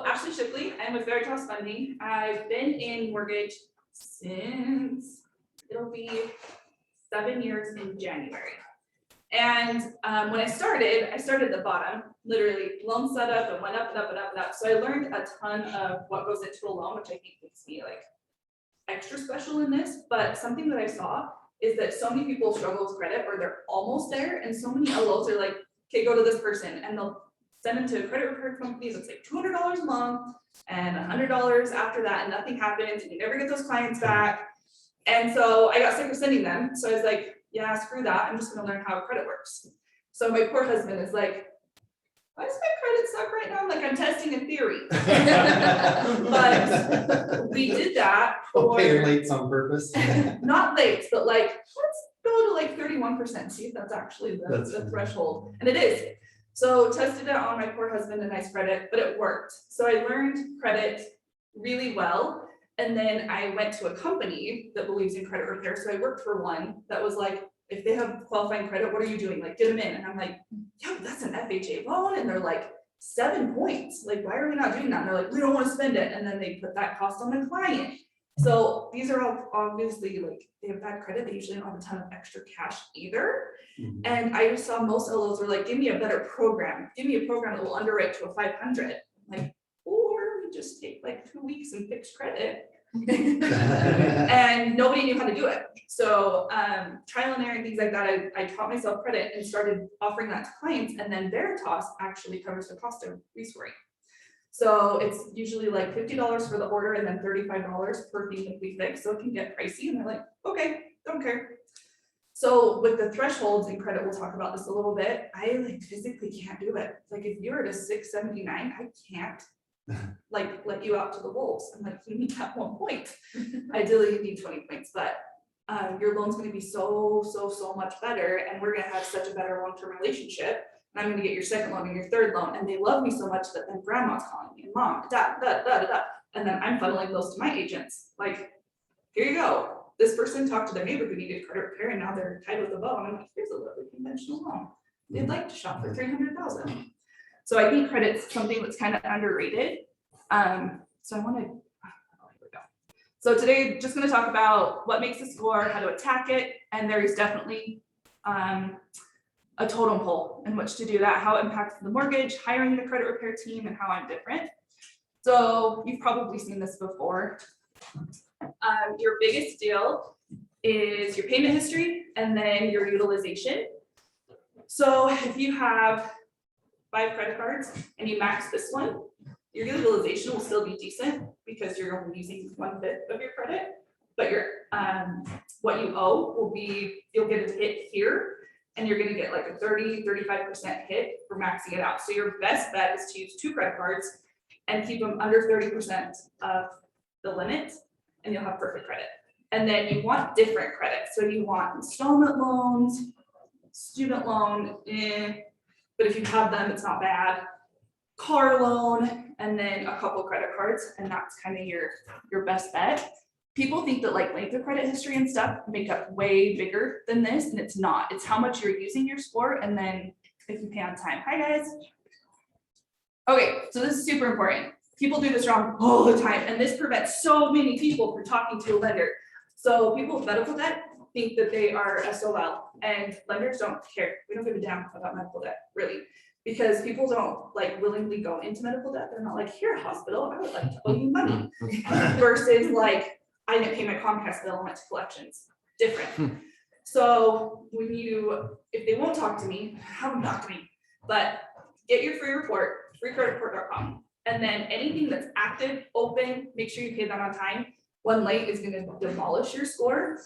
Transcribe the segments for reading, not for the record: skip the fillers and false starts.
Ashlee Shipley. I'm with Veritas Funding. I've been in mortgage since it'll be 7 years in January. And when I started at the bottom, literally loan setup and went up and up and up and up. So I learned a ton of what goes into a loan, which I think makes me like extra special in this. But something that I saw is that so many people struggle with credit or they're almost there, and so many LOs are like, okay, go to this person, and they'll send them to a credit repair company that's like $200 a month and $100 after that, and nothing happens, and you never get those clients back. And so I got sick of sending them. So I was like, yeah, screw that. I'm just gonna learn how credit works. So my poor husband is like, why does my credit suck right now? Like I'm testing a theory. But we did that for Okay, late on purpose. not late, but like, let's go to like 31%, see if that's actually the threshold. And it is. So tested it on my poor husband and nice credit, but it worked. So I learned credit really well. And then I went to a company that believes in credit repair. So I worked for one that was like, if they have qualifying credit, what are you doing? Like, get them in. And I'm like, yeah, but that's an FHA loan. And they're like, 7 points. Like, why are we not doing that? And they're like, we don't want to spend it. And then they put that cost on the client. So these are all obviously like, they have bad credit. They usually don't have a ton of extra cash either. And I just saw most LOs were like, give me a better program. Give me a program that will underwrite to a 500. Like, or we just take like 2 weeks and fix credit. And nobody knew how to do it. So trial and error and things like that, I taught myself credit and started offering that to clients. And then Veritas actually covers the cost of rescoring. So it's usually like $50 for the order and then $35 per thing that we fix. So it can get pricey. And they're like, okay, don't care. So with the thresholds in credit, we'll talk about this a little bit. I like physically can't do it. Like if you're at a 679, I can't like let you out to the wolves. I'm like, you need that 1 point. Ideally you need 20 points, but your loan's going to be so much better, and we're going to have such a better long-term relationship. And I'm going to get your second loan and your third loan, and they love me so much that then grandma's calling me and mom, and then I'm funneling those to my agents. Like, here you go. This person talked to their neighbor who needed credit repair, and now they're tied with a bow. And I'm like, here's a lovely conventional loan. They'd like to shop for $300,000. So I think credit's something that's kind of underrated. So I want to, here we go. So today, just going to talk about what makes a score, how to attack it, and there is definitely a totem pole in which to do that, how it impacts the mortgage, hiring the credit repair team, and how I'm different. So you've probably seen this before. Your biggest deal is your payment history and then your utilization. So if you have 5 credit cards and you max this one, your utilization will still be decent because you're only using 1/5 of your credit, but your what you owe will be, you'll get a hit here, and you're going to get like a 30-35% hit for maxing it out. So your best bet is to use 2 credit cards and keep them under 30% of the limit, and you'll have perfect credit. And then you want different credit. So you want installment loans, student loan, but if you have them, it's not bad. Car loan, and then a couple credit cards, and that's kind of your best bet. People think that like length of credit history and stuff make up way bigger than this, and it's not. It's how much you're using your score, and then if you pay on time. Hi guys. Okay, so this is super important. People do this wrong all the time, and this prevents so many people from talking to a lender. So people with medical debt think that they are SOL, and lenders don't care. We don't give a damn about medical debt, really, because people don't like willingly go into medical debt. They're not like, here, hospital, I would like to owe you money. Versus like, I didn't pay my Comcast bill and went to collections. Different. So when if they won't talk to me, have them talk to me. But get your free report, freecreditreport.com. And then anything that's active, open, make sure you pay that on time. One late is going to demolish your score.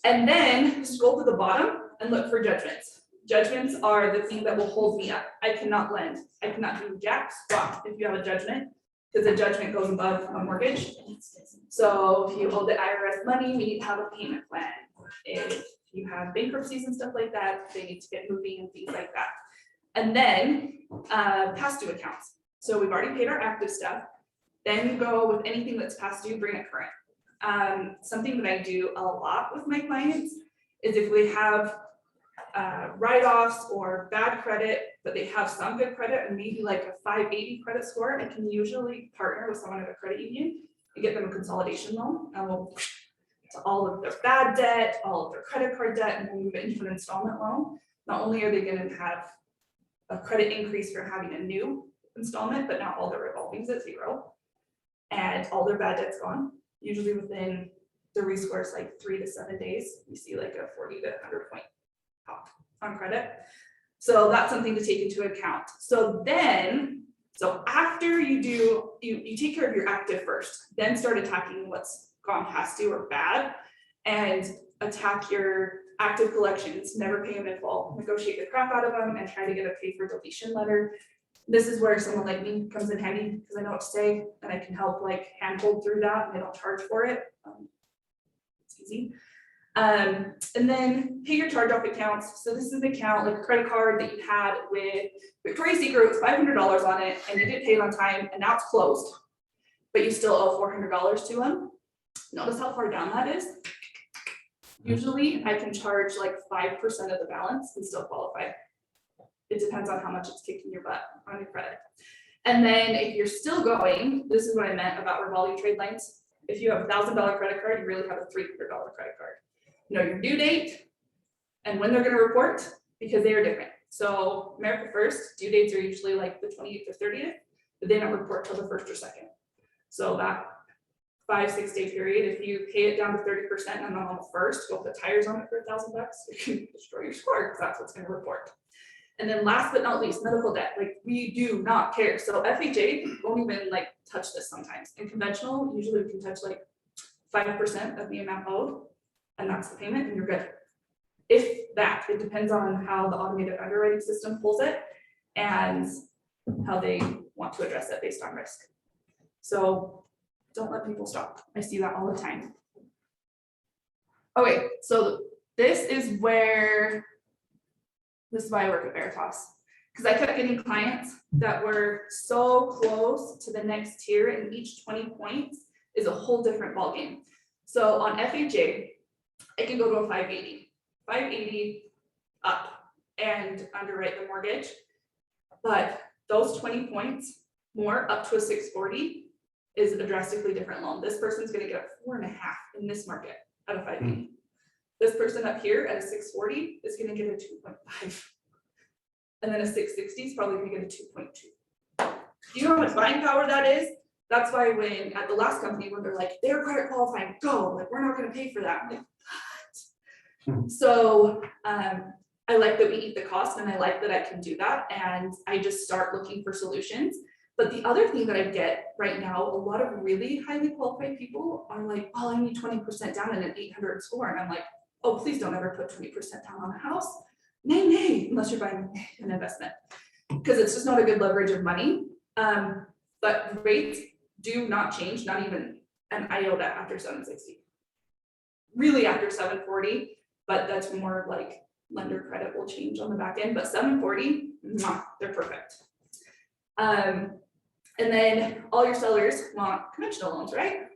And then scroll to the bottom and look for judgments. Judgments are the thing that will hold me up. I cannot lend. I cannot do jack squat if you have a judgment, because a judgment goes above a mortgage. So if you owe the IRS money, we need to have a payment plan. If you have bankruptcies and stuff like that, they need to get moving and things like that. And then past due accounts. So we've already paid our active stuff. Then go with anything that's past due, bring it current. Something that I do a lot with my clients is if we have write-offs or bad credit, but they have some good credit and maybe like a 580 credit score, I can usually partner with someone at a credit union and get them a consolidation loan, and we'll to all of their bad debt, all of their credit card debt, and we'll move it into an installment loan. Not only are they going to have a credit increase for having a new installment, but now all their revolving's at 0 and all their bad debt's gone. Usually within the rescore is like 3 to 7 days, you see like a 40 to 100 point pop on credit. So that's something to take into account. So after you do, you take care of your active first, then start attacking what's gone past due or bad, and attack your active collections. Never pay them in full, negotiate the crap out of them, and try to get a pay for deletion letter. This is where someone like me comes in handy, because I know what to say and I can help like handhold through that, and I don't charge for it. It's easy. And then pay your charge-off accounts. So this is an account like a credit card that you had with Victoria's Secret with $500 on it, and you didn't pay it on time, and now it's closed, but you still owe $400 to them. Notice how far down that is. Usually I can charge like 5% of the balance and still qualify. It depends on how much it's kicking your butt on your credit. And then if you're still going, this is what I meant about revolving trade lines. If you have a $1,000 credit card, you really have a $300 credit card. Know your due date and when they're going to report, because they are different. So America First due dates are usually like the 28th or 30th, but they don't report till the 1st or 2nd. So that 5-6 day period, if you pay it down to 30% and on the 1st, go put tires on it for $1,000, you can destroy your score because that's what's going to report. And then last but not least, medical debt. Like, we do not care. So 𝐓𝐨𝐻𝐸 won't even like touch this sometimes. In conventional, usually we can touch like 5% of the amount owed, and that's the payment, and you're good. If that, it depends on how the automated underwriting system pulls it and how they want to address it based on risk. So don't let people stop. I see that all the time. Okay, so this is why I work at Veritas, because I kept getting clients that were so close to the next tier, and each 20 points is a whole different ballgame. So on 𝐓𝐨𝐻𝐸, I can go to a 580 up and underwrite the mortgage, but those 20 points more up to a 640 is a drastically different loan. This person's going to get a 4.5 in this market at a 580. This person up here at a 640 is going to get a 2.5, and then a 660 is probably going to get a 2.2. Do you know how much buying power that is? That's why when at the last company, when they're like, they're credit qualifying, go, like, we're not going to pay for that. I'm like, what? So I like that we eat the cost, and I like that I can do that, and I just start looking for solutions. But the other thing that I get right now, a lot of really highly qualified people are like, oh, I need 20% down and an 800 score. And I'm like, oh, please don't ever put 20% down on a house. Nay, unless you're buying an investment, because it's just not a good leverage of money. But rates do not change, not even an iota after 760. Really after 740, but that's more like lender credit will change on the back end. But 740, they're perfect. And then all your sellers want conventional loans, right?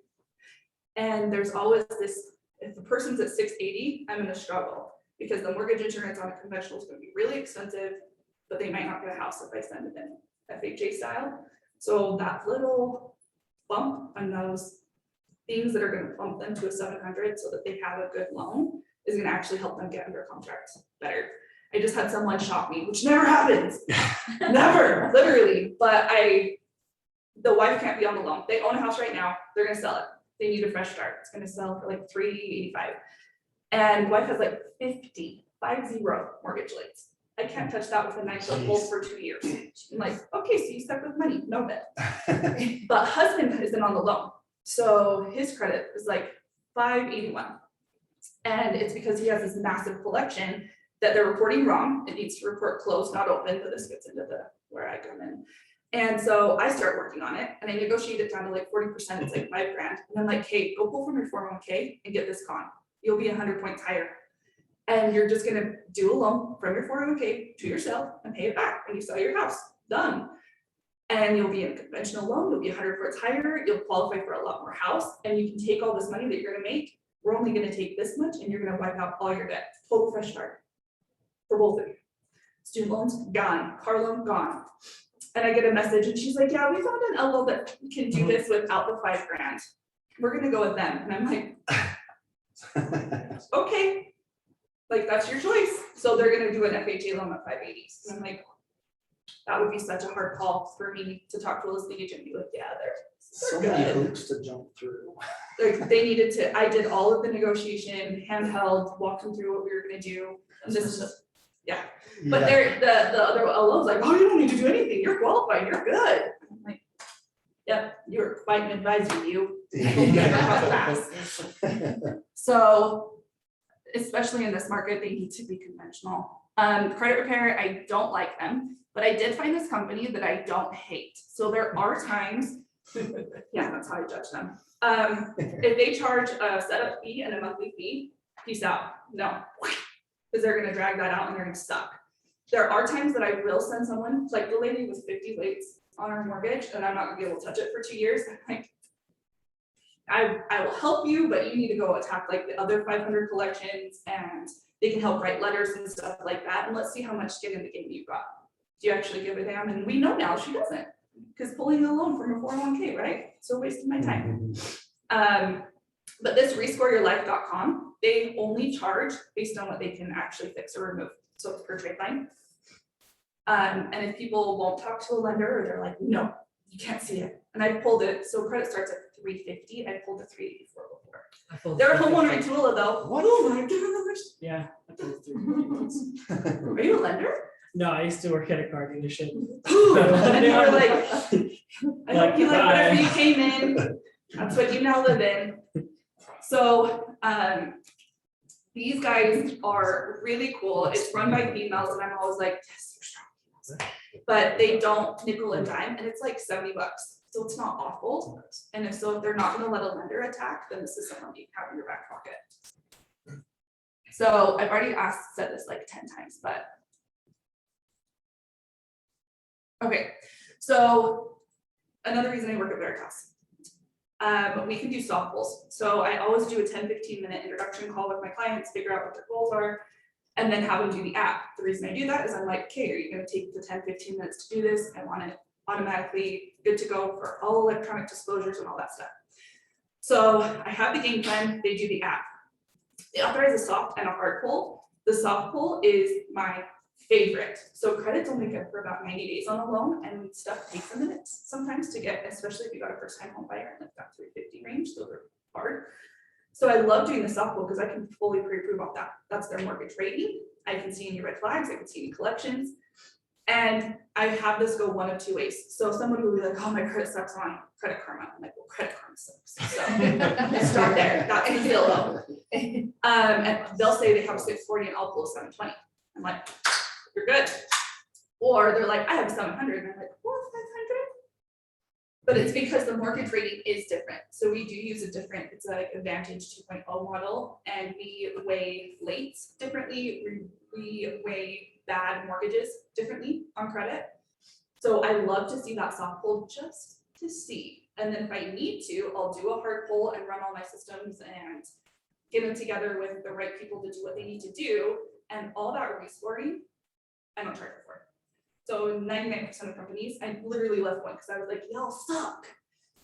And there's always this, if the person's at 680, I'm going to struggle, because the mortgage insurance on a conventional is going to be really expensive, but they might not get a house if I send it in 𝐓𝐨𝐻𝐸 style. So that little bump on those things that are going to bump them to a 700 so that they have a good loan is going to actually help them get under contract better. I just had someone shock me, which never happens, never, literally. But the wife can't be on the loan. They own a house right now. They're going to sell it. They need a fresh start. It's going to sell for like $385. And wife has like 50 mortgage rates. I can't touch that with a 9-foot pole for 2 years. I'm like, okay, so you stuck with money, no bet. But husband isn't on the loan. So his credit is like 581. And it's because he has this massive collection that they're reporting wrong. It needs to report closed, not open, but this gets into where I come in. And so I start working on it, and I negotiate it down to like 40%. It's like $5,000. And I'm like, hey, go pull from your 401k and get this con. You'll be 100 points higher. And you're just gonna do a loan from your 401k to yourself and pay it back when you sell your house. Done. And you'll be in a conventional loan. You'll be 100 points higher. You'll qualify for a lot more house, and you can take all this money that you're gonna make. We're only gonna take this much, and you're gonna wipe out all your debt. Total fresh start. for both of you. Student loans, gone. Car loan, gone. And I get a message and she's like, yeah, we found an LO that can do this without the $5,000. We're gonna go with them. And I'm like, okay, like that's your choice. So they're gonna do an FHA loan at 580. And I'm like, that would be such a hard call for me to talk to a listing agent and be like, yeah, they're So many hoops to jump through. like they needed to, I did all of the negotiation, handheld, walked them through what we were gonna do. And this is just, yeah. But they're the other LO's like, oh, you don't need to do anything. You're qualified. You're good. I'm like, yep, you're quite an advisor, you. So, especially in this market, they need to be conventional. Credit repair, I don't like them, but I did find this company that I don't hate. So there are times, yeah, that's how I judge them. If they charge a setup fee and a monthly fee, peace out. No, because they're gonna drag that out and they're gonna suck. There are times that I will send someone, like the lady was 50 lates on her mortgage and I'm not gonna be able to touch it for 2 years. I'm like, I will help you, but you need to go attack like the other 500 collections and they can help write letters and stuff like that. And let's see how much skin in the game you've got. Do you actually give a damn? And we know now she doesn't, because pulling a loan from a 401k, right? So wasting my time. But this rescoreyourlife.com, they only charge based on what they can actually fix or remove. So it's per trade line. And if people won't talk to a lender or they're like, no, you can't see it. And I pulled it. So credit starts at 350. I pulled the 384 before. They're a homeowner in Tula though. What? Oh my goodness. Yeah. I pulled 350 once. Are you a lender? No, I used to work at a car dealership. And you were like, I hope you like whatever you came in. That's what you now live in. So these guys are really cool. It's run by females and I'm always like, yes, you're strong females. But they don't nickel and dime and it's like $70. So it's not awful. And if they're not gonna let a lender attack, then this is someone you have in your back pocket. So I've already said this like 10 times, but. Okay, so another reason I work at Veritas. We can do soft pulls. So I always do a 10-15 minute introduction call with my clients, figure out what their goals are, and then have them do the app. The reason I do that is I'm like, okay, are you gonna take the 10-15 minutes to do this? I want it automatically good to go for all electronic disclosures and all that stuff. So I have the game plan, they do the app. They authorize a soft and a hard pull. The soft pull is my favorite. So credit's only good for about 90 days on a loan and stuff takes a minute sometimes to get, especially if you got a first time home buyer in like that 350 range, those are hard. So I love doing the soft pull because I can fully pre-approve off that. That's their mortgage rating. I can see any red flags, I can see any collections. And I have this go one of two ways. So somebody will be like, oh, my credit sucks on Credit Karma. I'm like, well, Credit Karma sucks. So start there, that's the deal. And they'll say they have a 640 and I'll pull a 720. I'm like, you're good. Or they're like, I have 700. And I'm like, what, 500? But it's because the mortgage rating is different. So we do use a different, it's like Advantage 2.0 model, and we weigh lates differently. We weigh bad mortgages differently on credit. So I love to see that soft pull just to see. And then if I need to, I'll do a hard pull and run all my systems and get them together with the right people to do what they need to do. And all that rescoring, I don't charge for it. So 99% of companies, I literally left one because I was like, y'all suck.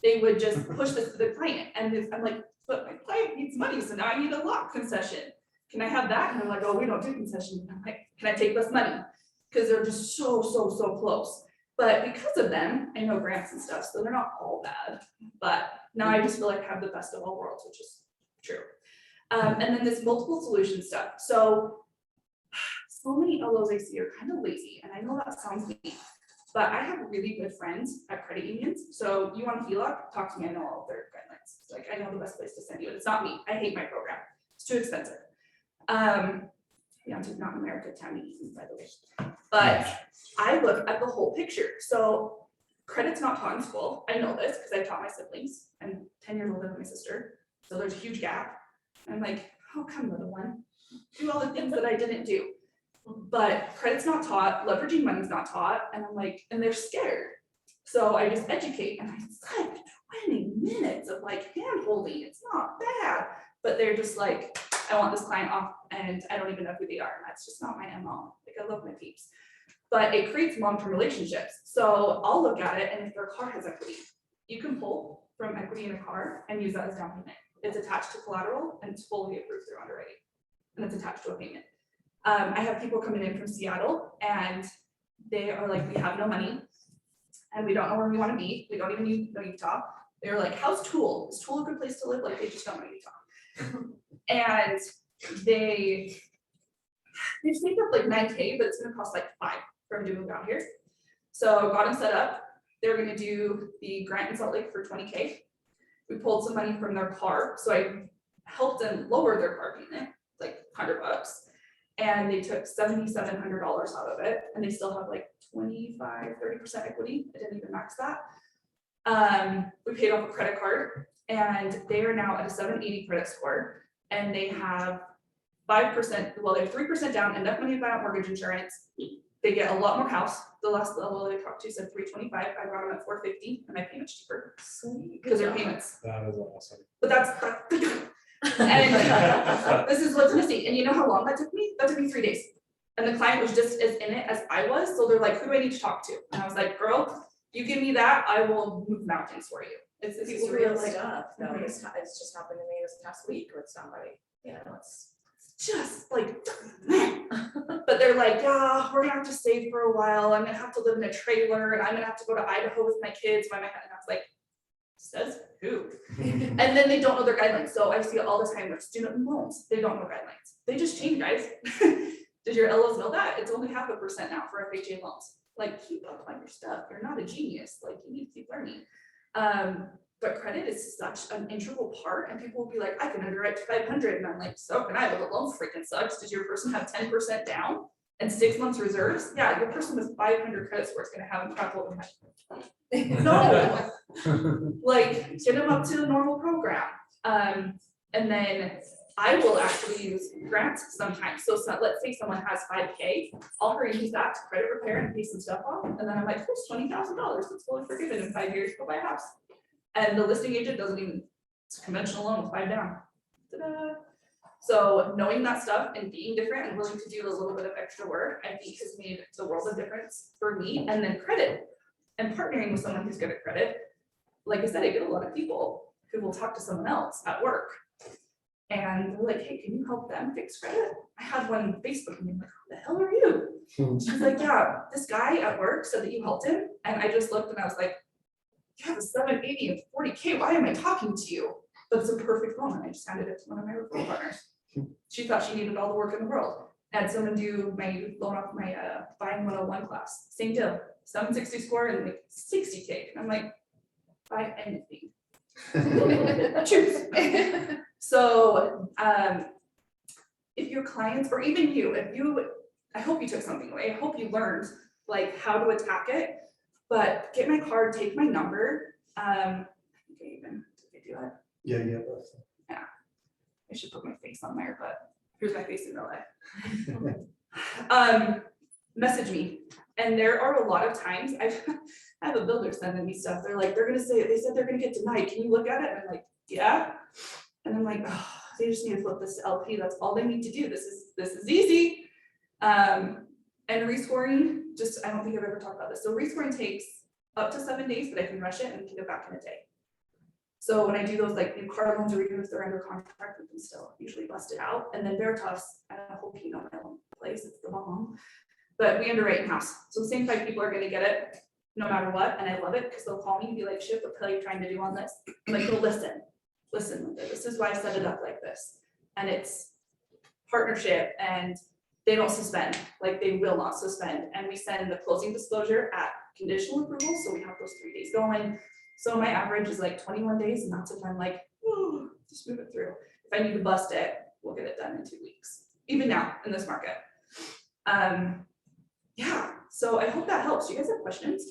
They would just push this to the client. And I'm like, but my client needs money, so now I need a lock concession. Can I have that? And they're like, oh, we don't do concessions. I'm like, can I take this money? Because they're just so close. But because of them, I know grants and stuff, so they're not all bad. But now I just feel like I have the best of all worlds, which is true. And then this multiple solution stuff. So many LOs I see are kind of lazy, and I know that sounds mean, but I have really good friends at credit unions. So you want a HELOC, talk to me, I know all their guidelines. Like I know the best place to send you, and it's not me. I hate my program. It's too expensive. Yeah, it's not America Tammy, by the way. But I look at the whole picture. So credit's not taught in school. I know this because I taught my siblings. I'm 10 years older than my sister. So there's a huge gap. I'm like, how come, little one? Do all the things that I didn't do. But credit's not taught, leveraging money's not taught, and I'm like, and they're scared. So I just educate, and it's like 20 minutes of like hand holding. It's not bad, but they're just like, I want this client off, and and I don't even know who they are, and that's just not my MO. Like, I love my peeps. But it creates long-term relationships. So I'll look at it, and if their car has equity, you can pull from equity in a car and use that as down payment. It's attached to collateral and it's fully approved through underwriting, and it's attached to a payment. I have people coming in from Seattle, and they are like, we have no money and we don't know where we want to be. We don't even know Utah. They're like, how's Tool? Is Tool a good place to live? Like, they just don't know Utah. And they saved up like 9K, but it's gonna cost like 5 for them to move out here. So got them set up. They're gonna do the grant in Salt Lake for 20K. We pulled some money from their car, so I helped them lower their car payment, like $100, and they took $7,700 out of it, and they still have like 25-30% equity. I didn't even max that. We paid off a credit card, and they are now at a 780 credit score, and they have 5%, well, they're 3% down, enough money to buy out mortgage insurance. They get a lot more house. The last level they talked to said 325. I brought them at 450, and my payment's cheaper because their payments. That is awesome. But that's and this is what's missing. And you know how long that took me? That took me 3 days. And the client was just as in it as I was. So they're like, who do I need to talk to? And I was like, girl, you give me that, I will move mountains for you. It's real like, stuff. No, Mhm. it's just happened to me this past week with somebody. You know, it's just like, but they're like, yeah, we're gonna have to save for a while. I'm gonna have to live in a trailer, and I'm gonna have to go to Idaho with my kids. And I was like, says who? And then they don't know their guidelines. So I see it all the time with student loans. They don't know guidelines. They just change, guys. Did your LOs know that? It's only 0.5% now for FHA loans. Like, keep up on your stuff. You're not a genius. Like, you need to keep learning. But credit is such an integral part, and people will be like, I can underwrite to 500, and I'm like, so can I, but the loan freaking sucks. Does your person have 10% down and 6 months reserves? Yeah, your person with 500 credit score is gonna have a crap load of money. No, like, get them up to the normal program. And then I will actually use grants sometimes. So let's say someone has 5K, I'll hurry and use that to credit repair and pay some stuff off, and then I'm like, here's $20,000, it's fully forgiven in 5 years, go buy a house. And the listing agent doesn't even, it's a conventional loan with 5 down. Ta-da. So knowing that stuff and being different and willing to do a little bit of extra work, I think has made the world of difference for me. And then credit and partnering with someone who's good at credit. Like I said, I get a lot of people who will talk to someone else at work. And they're like, hey, can you help them fix credit? I had one on Facebook, and I'm like, who the hell are you? She's like, yeah, this guy at work said that you helped him. And I just looked and I was like, you have a 780 and 40K, why am I talking to you? But it's a perfect loan, and I just handed it to one of my referral partners. She thought she needed all the work in the world. I had someone do my loan off my buying 101 class, same deal, 760 score and like 60K. And I'm like, buy anything. Choose. So if your clients, or even you, I hope you took something away. I hope you learned like how to attack it. But get my card, take my number. I think I even, did I do that? Yeah. Yeah. I should put my face on there, but here's my face in real life. Message me. And there are a lot of times, I have a builder sending me stuff. They're like, they said they're gonna get denied. Can you look at it? And I'm like, yeah. And I'm like, oh, they just need to flip this to LP. That's all they need to do. This is easy. And rescoring, I don't think I've ever talked about this. So rescoring takes up to 7 days, but I can rush it and get it back in a day. So when I do those like new car loans, or even if they're under contract, we can still usually bust it out. And then Veritas, I hope you know my own place, it's the bomb. But we underwrite in-house. So the same 5 people are gonna get it no matter what. And I love it because they'll call me and be like, Ship, what the hell are you trying to do on this? I'm like, well, listen, this is why I set it up like this. And it's partnership, and they don't suspend, like they will not suspend. And we send the closing disclosure at conditional approval. So we have those 3 days going. So my average is like 21 days. And that's if I'm like, oh, just move it through. If I need to bust it, we'll get it done in 2 weeks, even now in this market. Yeah, so I hope that helps. Do you guys have questions?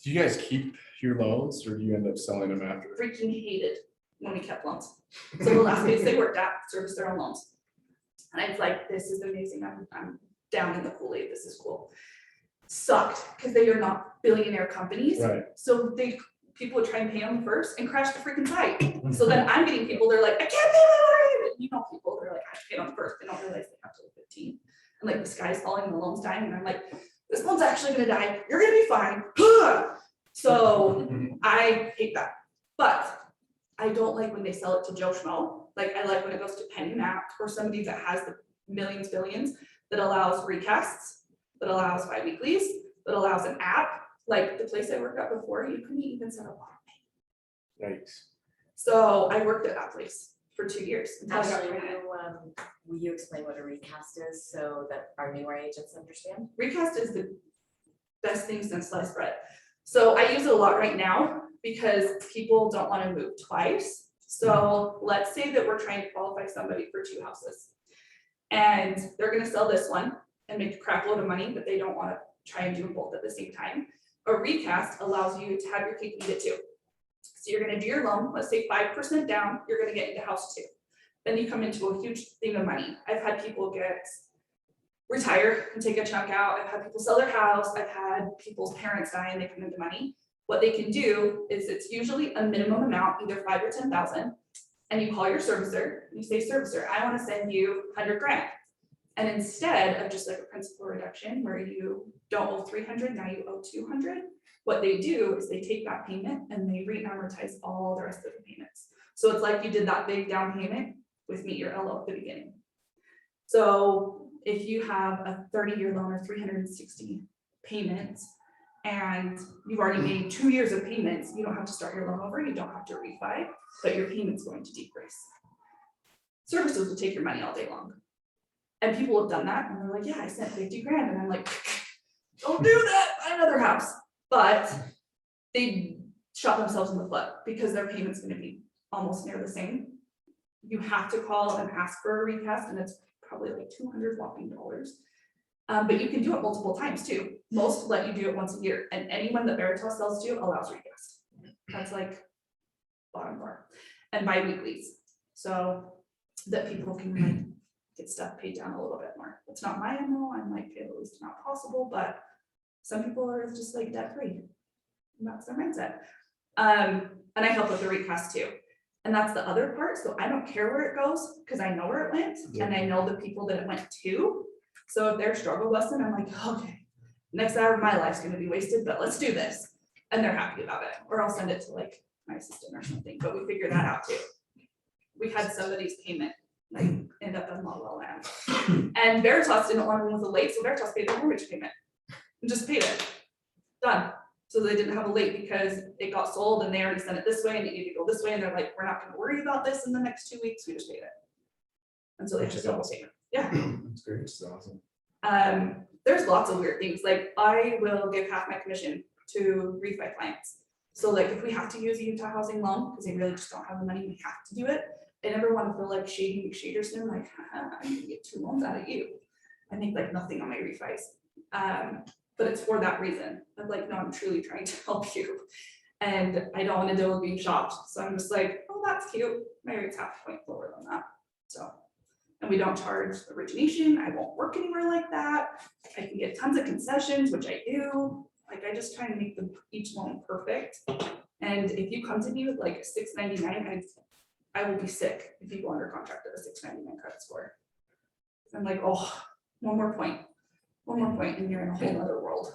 Do you guys keep your loans, or do you end up selling them after? Freaking hated when we kept loans. So the last place they worked at serviced their own loans. And I was like, this is amazing. I'm down in the Kool-Aid. This is cool. Sucked because they are not billionaire companies. Right. So people would try and pay them first and crash the freaking site. So then I'm getting people, they're like, I can't pay my mortgage. you know, people, they're like, I paid on first, they don't realize they have to 15. And like the sky's falling, the loan's dying, and I'm like, this loan's actually gonna die, you're gonna be fine. So I hate that. But I don't like when they sell it to Joe Schmo. Like I like when it goes to Penny Mac or somebody that has the millions, billions, that allows recasts, that allows bi-weeklies, that allows an app. Like the place I worked at before, you couldn't even set up on. Yikes. So I worked at that place for 2 years. until I got Ashlee, pregnant. will you explain what a recast is so that our newer agents understand? Recast is the best thing since sliced bread. So I use it a lot right now because people don't want to move twice. So let's say that we're trying to qualify somebody for 2 houses. And they're gonna sell this one and make a crap load of money, but they don't want to try and do them both at the same time. A recast allows you to have your cake and eat it too. So you're gonna do your loan, let's say 5% down, you're gonna get into house 2. Then you come into a huge thing of money. I've had people retire and take a chunk out. I've had people sell their house. I've had people's parents die and they come into money. What they can do is it's usually a minimum amount, either 5 or 10,000. And you call your servicer, and you say, servicer, I want to send you 100 grand. And instead of just like a principal reduction where you don't owe 300, now you owe 200. What they do is they take that payment and they re-amortize all the rest of the payments. So it's like you did that big down payment with Meet Your LO at the beginning. So if you have a 30-year loan or 360 payments and you've already made 2 years of payments, you don't have to start your loan over, you don't have to refi, but your payment's going to decrease. Services will take your money all day long. And people have done that and they're like, yeah, I sent 50 grand. And I'm like, don't do that, buy another house. But they shot themselves in the foot because their payment's gonna be almost near the same. You have to call and ask for a recast and it's probably like $200 whopping. But you can do it multiple times too. Most let you do it once a year and anyone that Veritas sells to allows recast. That's like bottom bar. And bi-weeklies. So that people can like get stuff paid down a little bit more. It's not my MO, I'm like, at least not possible, but some people are just like debt free. And that's their mindset. And I help with the recast too. And that's the other part. So I don't care where it goes because I know where it went and I know the people that it went to. So if they're struggle busting, I'm like, okay, next hour of my life's gonna be wasted, but let's do this. And they're happy about it. Or I'll send it to like my assistant or something, but we figure that out too. We had somebody's payment like end up in La La Land. And Veritas didn't want them with a late, so Veritas paid their mortgage payment and just paid it. Done. So they didn't have a late because it got sold and they already sent it this way and it needed to go this way. And they're like, we're not gonna worry about this in the next 2 weeks, we just paid it. And so they just double payment. Yeah. That's great. It's awesome. There's lots of weird things. Like I will give half my commission to refi clients. So like if we have to use a Utah housing loan, because they really just don't have the money, we have to do it. I never want to feel like Shady McShaderson, like, I'm gonna get 2 loans out of you. I make like nothing on my refis. But it's for that reason. I'm like, no, I'm truly trying to help you. And I don't want to deal with being shopped. So I'm just like, oh, that's cute. My rate's half a point lower than that. So, and we don't charge origination. I won't work anywhere like that. I can get tons of concessions, which I do. Like I just try to make each loan perfect. And if you come to me with like a $699, I will be sick if you go under contract at a $699 credit score. I'm like, oh, one more point, and you're in a whole other world.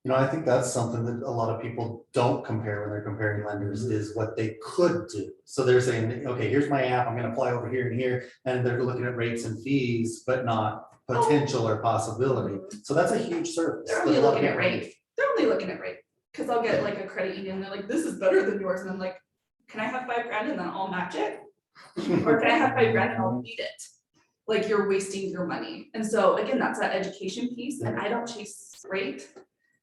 You know, I think that's something that a lot of people don't compare when they're comparing lenders is what they could do. So they're saying, okay, here's my app, I'm gonna apply over here and here, and they're looking at rates and fees, but not potential or possibility. So that's a huge service. They're only looking at rate. Because I'll get like a credit union, and they're like, this is better than yours. And I'm like, can I have $5 grand and then I'll match it? Or can I have $5 grand and I'll beat it? Like you're wasting your money. And so again, that's that education piece. And I don't chase rate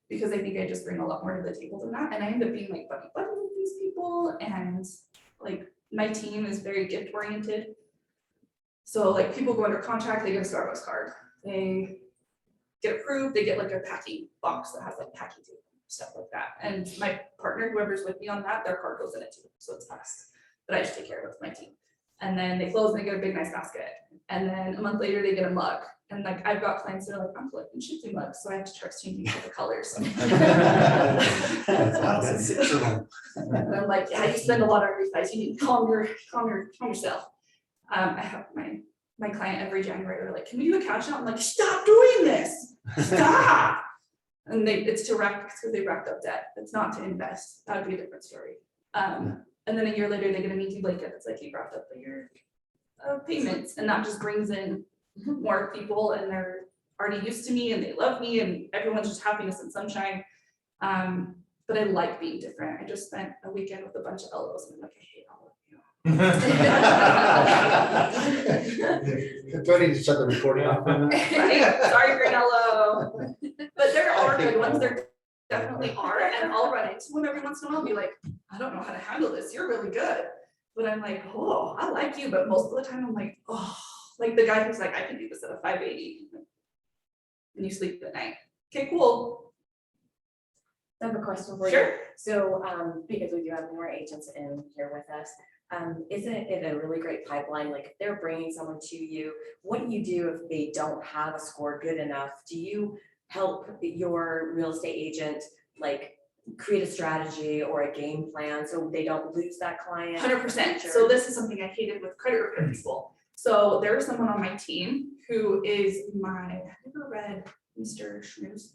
because I think I just bring a lot more to the table than that. And I end up being like buddy with these people. And like my team is very gift oriented. So like people go under contract, they get a Starbucks card. They get approved, they get like a packing box that has like packing tape, stuff like that. And my partner, whoever's with me on that, their card goes in it too. So it's us. But I just take care of it with my team. And then they close and they get a big nice basket. And then a month later they get a mug. And like I've got clients that are like, I'm collecting Shipley mugs, so I have to start changing the colors. And I'm like, yeah, you spend a lot on refis, you need to calm yourself. I have my client every January, they're like, can we do a cash out? I'm like, stop doing this, stop. And it's to because they racked up debt. It's not to invest. That would be a different story. And then a year later, they get an easy blanket. It's like you wrapped up a year of payments, and that just brings in more people, and they're already used to me, and they love me, and everyone's just happiness and sunshine. But I like being different. I just spent a weekend with a bunch of LOs, and I'm like, I hate all of you. Do I need to shut the recording off? Right? Sorry for an LO. But there are good ones. There definitely are, and I'll run into them every once in a while and be like, I don't know how to handle this. You're really good. But I'm like, oh, I like you. But most of the time I'm like, oh, like the guy who's like, I can do this at a 580. And you sleep at night. Okay, cool. I have a question for you. Sure. So, because we do have more agents in here with us, isn't it a really great pipeline? Like if they're bringing someone to you, what do you do if they don't have a score good enough? Do you help your real estate agent like create a strategy or a game plan so they don't lose that client? 100%. So this is something I hated with credit repair people. So there is someone on my team who is have you ever read Mr. Schmooze?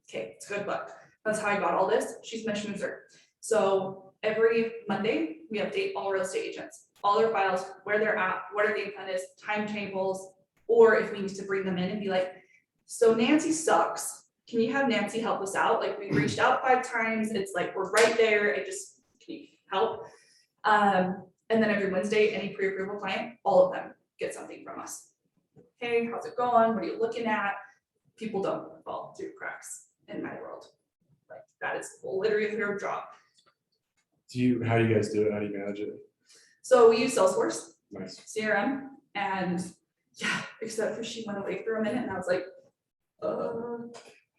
Okay, it's a good book. That's how I got all this. She's my schmoozer. So every Monday, we update all real estate agents, all their files, where they're at, what our game plan is, timetables, or if we need to bring them in and be like, so Nancy sucks. Can you have Nancy help us out? Like we reached out 5 times. It's like, we're right there. Can you help? And then every Wednesday, any pre-approval client, all of them get something from us. Hey, how's it going? What are you looking at? People don't fall through cracks in my world. Like that is literally their job. How do you guys do it? How do you manage it? So we use Salesforce, Nice. CRM, and yeah, except for she went away for a minute and I was like,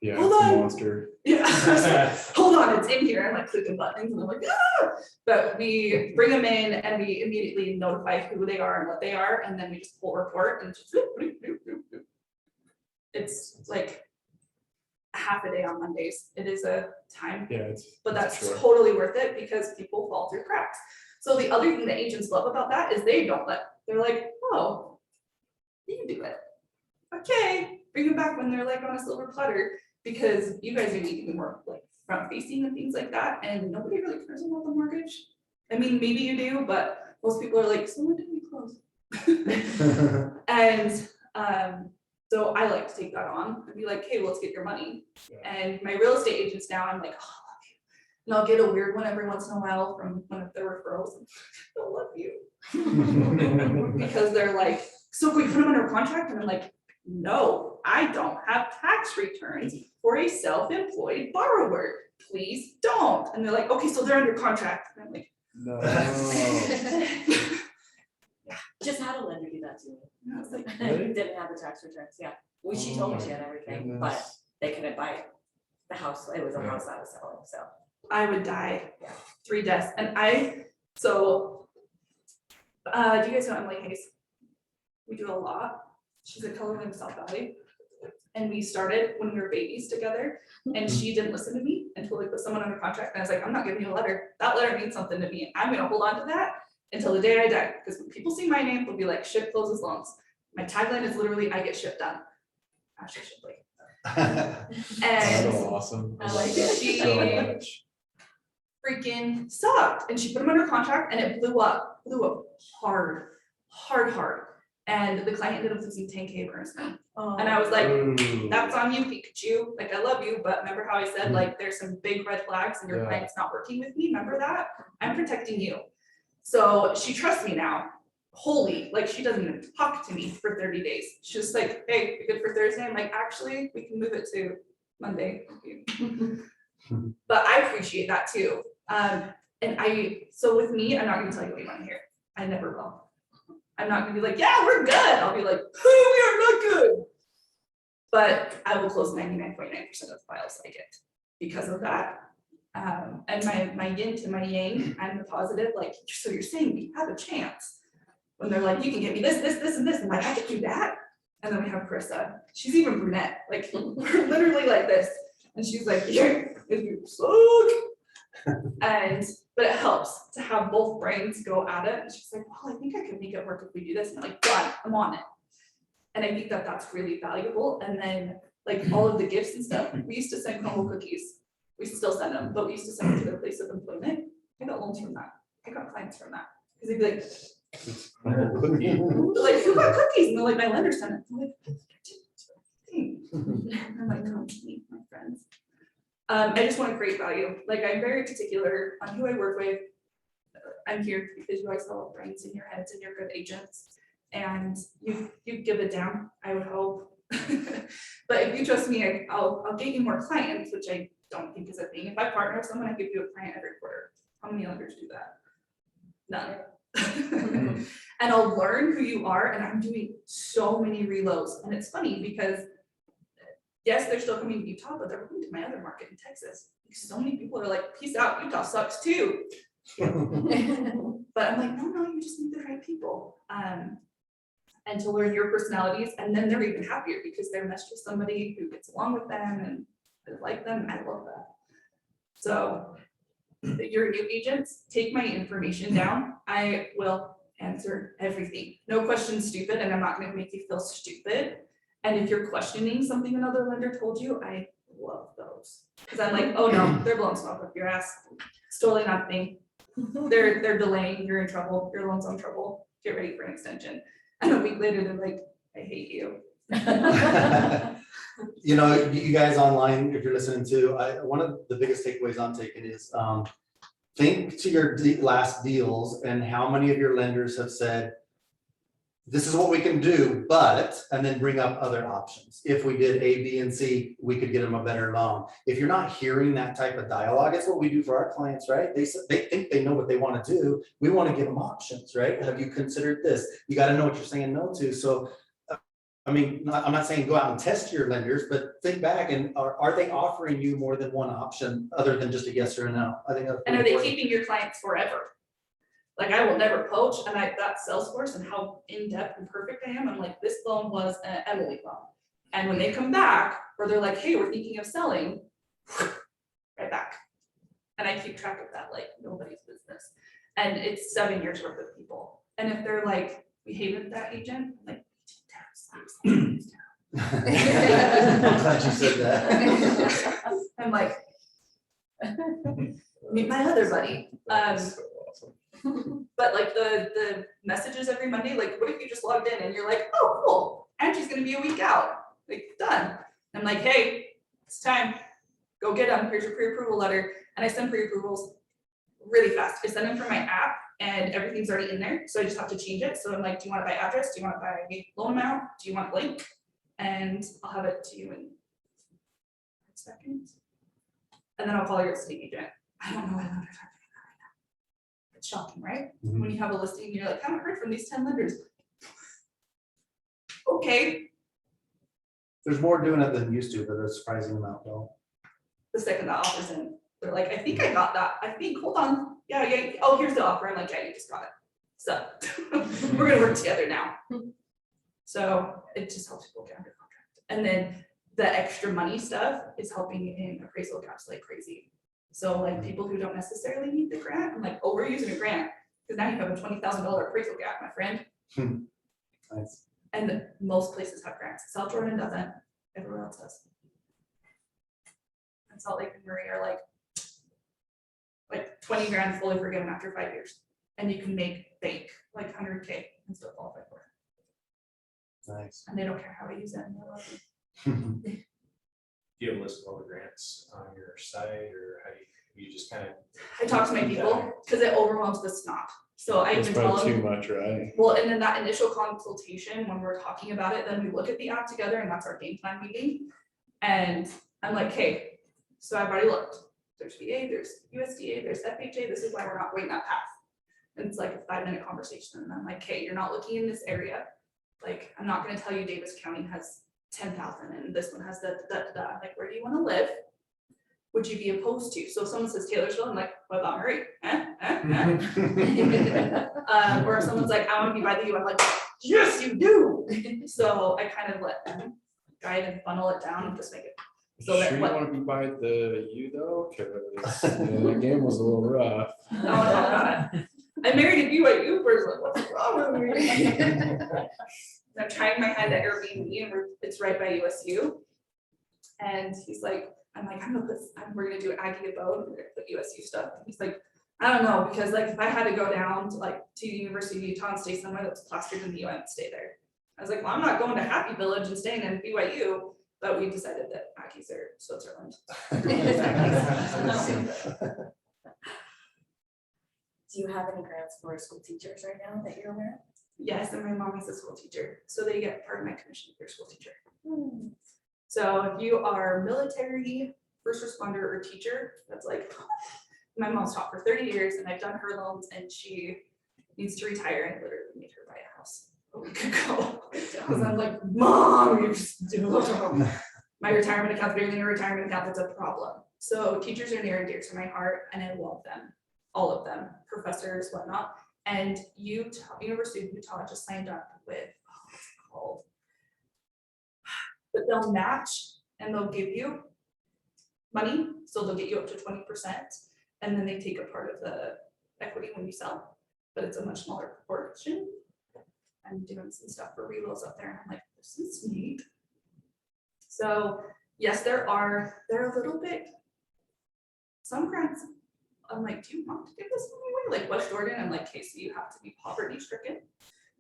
Yeah, Hold it's a on. monster. yeah, I was like, hold on, it's in here. I'm like clicking buttons and I'm like, ah! But we bring them in and we immediately notify who they are and what they are, and then we just pull a report and just it's like half a day on Mondays. It is a time, Yeah, but it's that's short. totally worth it because people fall through cracks. So the other thing that agents love about that is they're like, oh, you can do it. Okay, bring them back when they're like on a silver platter, because you guys are needing more like front facing and things like that, and nobody really cares about the mortgage. I mean, maybe you do, but most people are like, so when did we close? And so I like to take that on and be like, hey, let's get your money. Yeah. And my real estate agents now, I'm like, oh, I love you. And I'll get a weird one every once in a while from one of their referrals. I love you. Because they're like, so can we put them under contract? And I'm like, no, I don't have tax returns for a self-employed borrower. Please don't. And they're like, okay, so they're under contract. And I'm like, No. Just had a lender do that to me. and I was like, Really? Didn't have the tax returns, yeah. Well, she Oh told me my she had everything, but goodness. they couldn't buy it. The house, it was a Yeah. house I was selling, so. I would die. Yeah. 3 deaths. And do you guys know Emily Hayes? We do a lot. She's a color in South Valley. And we started when we were babies together, and she didn't listen to me until we put someone under contract. And I was like, I'm not giving you a letter. That letter means something to me. I'm gonna hold on to that until the day I die. Because when people see my name, they'll be like, ship closes loans. My tagline is literally, I get shit done. Ashlee Shipley. And So awesome. I like that it. so much. freaking sucked. And she put them under contract and it blew up hard. And the client ended up losing 10K burns. And I was like, Ooh. that's on you, Pikachu. Like, I love you, but remember how I said, like, there's some big red flags and your Yeah. client's not working with me? Remember that? I'm protecting you. So she trusts me now, wholly. Like, she doesn't even talk to me for 30 days. She's just like, hey, you good for Thursday? I'm like, actually, we can move it to Monday. But I appreciate that too. So with me, I'm not gonna tell you what you want to hear. I never will. I'm not gonna be like, yeah, we're good. I'll be like, we are not good. But I will close 99.9% of the files I get because of that. And my yin to my yang, I'm the positive, like, so you're saying we have a chance. When they're like, you can get me this, and this, I'm like, I can do that. And then we have Carissa. She's even brunette, like we're literally like this. And she's like, yeah, if you suck. But it helps to have both brains go at it. And she's like, well, I think I can make it work if we do this. And I'm like, done, I'm on it. And I think that that's really valuable. And then like all of the gifts and stuff, we used to send crumble cookies. We still send them, but we used to send them to their place of employment. I got loans from that. I got clients from that. Because they'd be like, they're like, who got cookies? And they're like, my lender sent it. I'm like, I'm like, come to me, my friends. I just want to create value. Like I'm very particular on who I work with. I'm here because you guys all have brains in your heads and you're good agents. And you give it down, I would hope. But if you trust me, I'll get you more clients, which I don't think is a thing. If I partner with someone, I give you a client every quarter. How many lenders do that? None. And I'll learn who you are, and I'm doing so many reloads. And it's funny because yes, they're still coming to Utah, but they're coming to my other market in Texas. So many people are like, peace out, Utah sucks too. But I'm like, no, you just need the right people. And to learn your personalities, and then they're even happier because they're meshed with somebody who gets along with them and they like them. I love that. So your new agents, take my information down. I will answer everything. No questions stupid, and I'm not going to make you feel stupid. And if you're questioning something another lender told you, I love those. Because I'm like, oh no, they're blowing smoke up your ass. It's totally nothing. They're delaying, you're in trouble, your loan's on trouble, get ready for an extension. And a week later, they're like, I hate you. You know, you guys online, if you're listening to, one of the biggest takeaways I'm taking is think to your last deals and how many of your lenders have said, this is what we can do, but, and then bring up other options. If we did A, B, and C, we could get them a better loan. If you're not hearing that type of dialogue, it's what we do for our clients, right? They think they know what they want to do. We want to give them options, right? Have you considered this? You got to know what you're saying no to. So, I mean, I'm not saying go out and test your lenders, but think back and are they offering you more than one option other than just a yes or a no? I think that's And are pretty they important. keeping your clients forever? Like I will never poach, and that Salesforce and how in-depth and perfect I am. I'm like, this loan was an Emily loan. And when they come back, or they're like, hey, we're thinking of selling, right back. And I keep track of that like nobody's business. And it's 7 years worth of people. And if they're like, we hated that agent, I'm like, I'm glad you said that. I'm like, meet my other buddy. But like the messages every Monday, like what if you just logged in and you're like, oh cool, Angie's gonna be a week out, like done. I'm like, hey, it's time, go get them, here's your pre-approval letter. And I send pre-approvals really fast. I send them from my app and everything's already in there, so I just have to change it. So I'm like, do you want it by address, do you want it by loan amount, do you want it blank? And I'll have it to you in seconds. And then I'll call your listing agent. I don't know why lenders are doing that right now. It's shocking, right? Mhm. When you have a listing and you're like, haven't heard from these 10 lenders. Okay, There's more doing it than used to, but a surprising amount though. the second the offer's in, they're like, I think I got that. I think, hold on. Yeah. Oh, here's the offer. I'm like, yeah, you just got it. So we're gonna work together now. So it just helps people get under contract. And then the extra money stuff is helping in appraisal gaps like crazy. So like people who don't necessarily need the grant, I'm like, oh, we're using a grant. Because now you have a $20,000 appraisal gap, my friend. Nice. And most places have grants. South Jordan doesn't, everywhere else does. And Salt Lake and Murray are like 20 grand fully forgiven after 5 years. And you can make bank like 100K and still qualify for it. Nice. And they don't care how to use it. And they love it. Do you have a list of all the grants on your site, or how do you just kind of? I talk to my people because it overwhelms the snot. So I It's even tell probably them, too much, right? well, and then that initial consultation, when we're talking about it, then we look at the app together and that's our game plan meeting. And I'm like, hey, so I've already looked. There's VA, there's USDA, there's FHA. This is why we're not going that path. And it's like a 5-minute conversation. And I'm like, hey, you're not looking in this area. Like, I'm not going to tell you Davis County has 10,000 and this one has that. Like, where do you want to live? Would you be opposed to? So if someone says Taylorsville, I'm like, what about Murray? Or if someone's like, I want to be by the U, I'm like, yes, you do. So I kind of let them guide and funnel it down and just make it So that Sure you what- wanna be by the U though, cause the game was a little rough. No, no, not. I married a BYU person, what's wrong with me? I'm trying my hand at Airbnb and it's right by USU. And he's like, I'm like, we're gonna do Aggie abode, we're gonna put USU stuff. And he's like, I don't know, because like if I had to go down to like to the University of Utah and stay somewhere that's plastered in the UN, stay there. I was like, well, I'm not going to Happy Village and staying in BYU, but we decided that Aggies are Switzerland. Do you have any grants for school teachers right now that you're aware Yes, and my mom is a school teacher, so they get part of my commission if they're a school teacher. of? So if you are military, first responder, or teacher, that's like, my mom's taught for 30 years and I've done her loans and she needs to retire and literally made her buy a house a week ago. Cause I'm like, Mom, you just do it. My retirement account's bigger than your retirement account, that's a problem. So teachers are near and dear to my heart and I love them, all of them, professors, whatnot. And University of Utah just signed up with, what's it called? But they'll match and they'll give you money, so they'll get you up to 20%, and then they take a part of the equity when you sell, but it's a much smaller proportion. I'm doing some stuff for revals up there, and I'm like, this is neat. So yes, they're a little bit, some grants, I'm like, do you want to do this anyway? Like West Jordan, I'm like, Casey, you have to be poverty stricken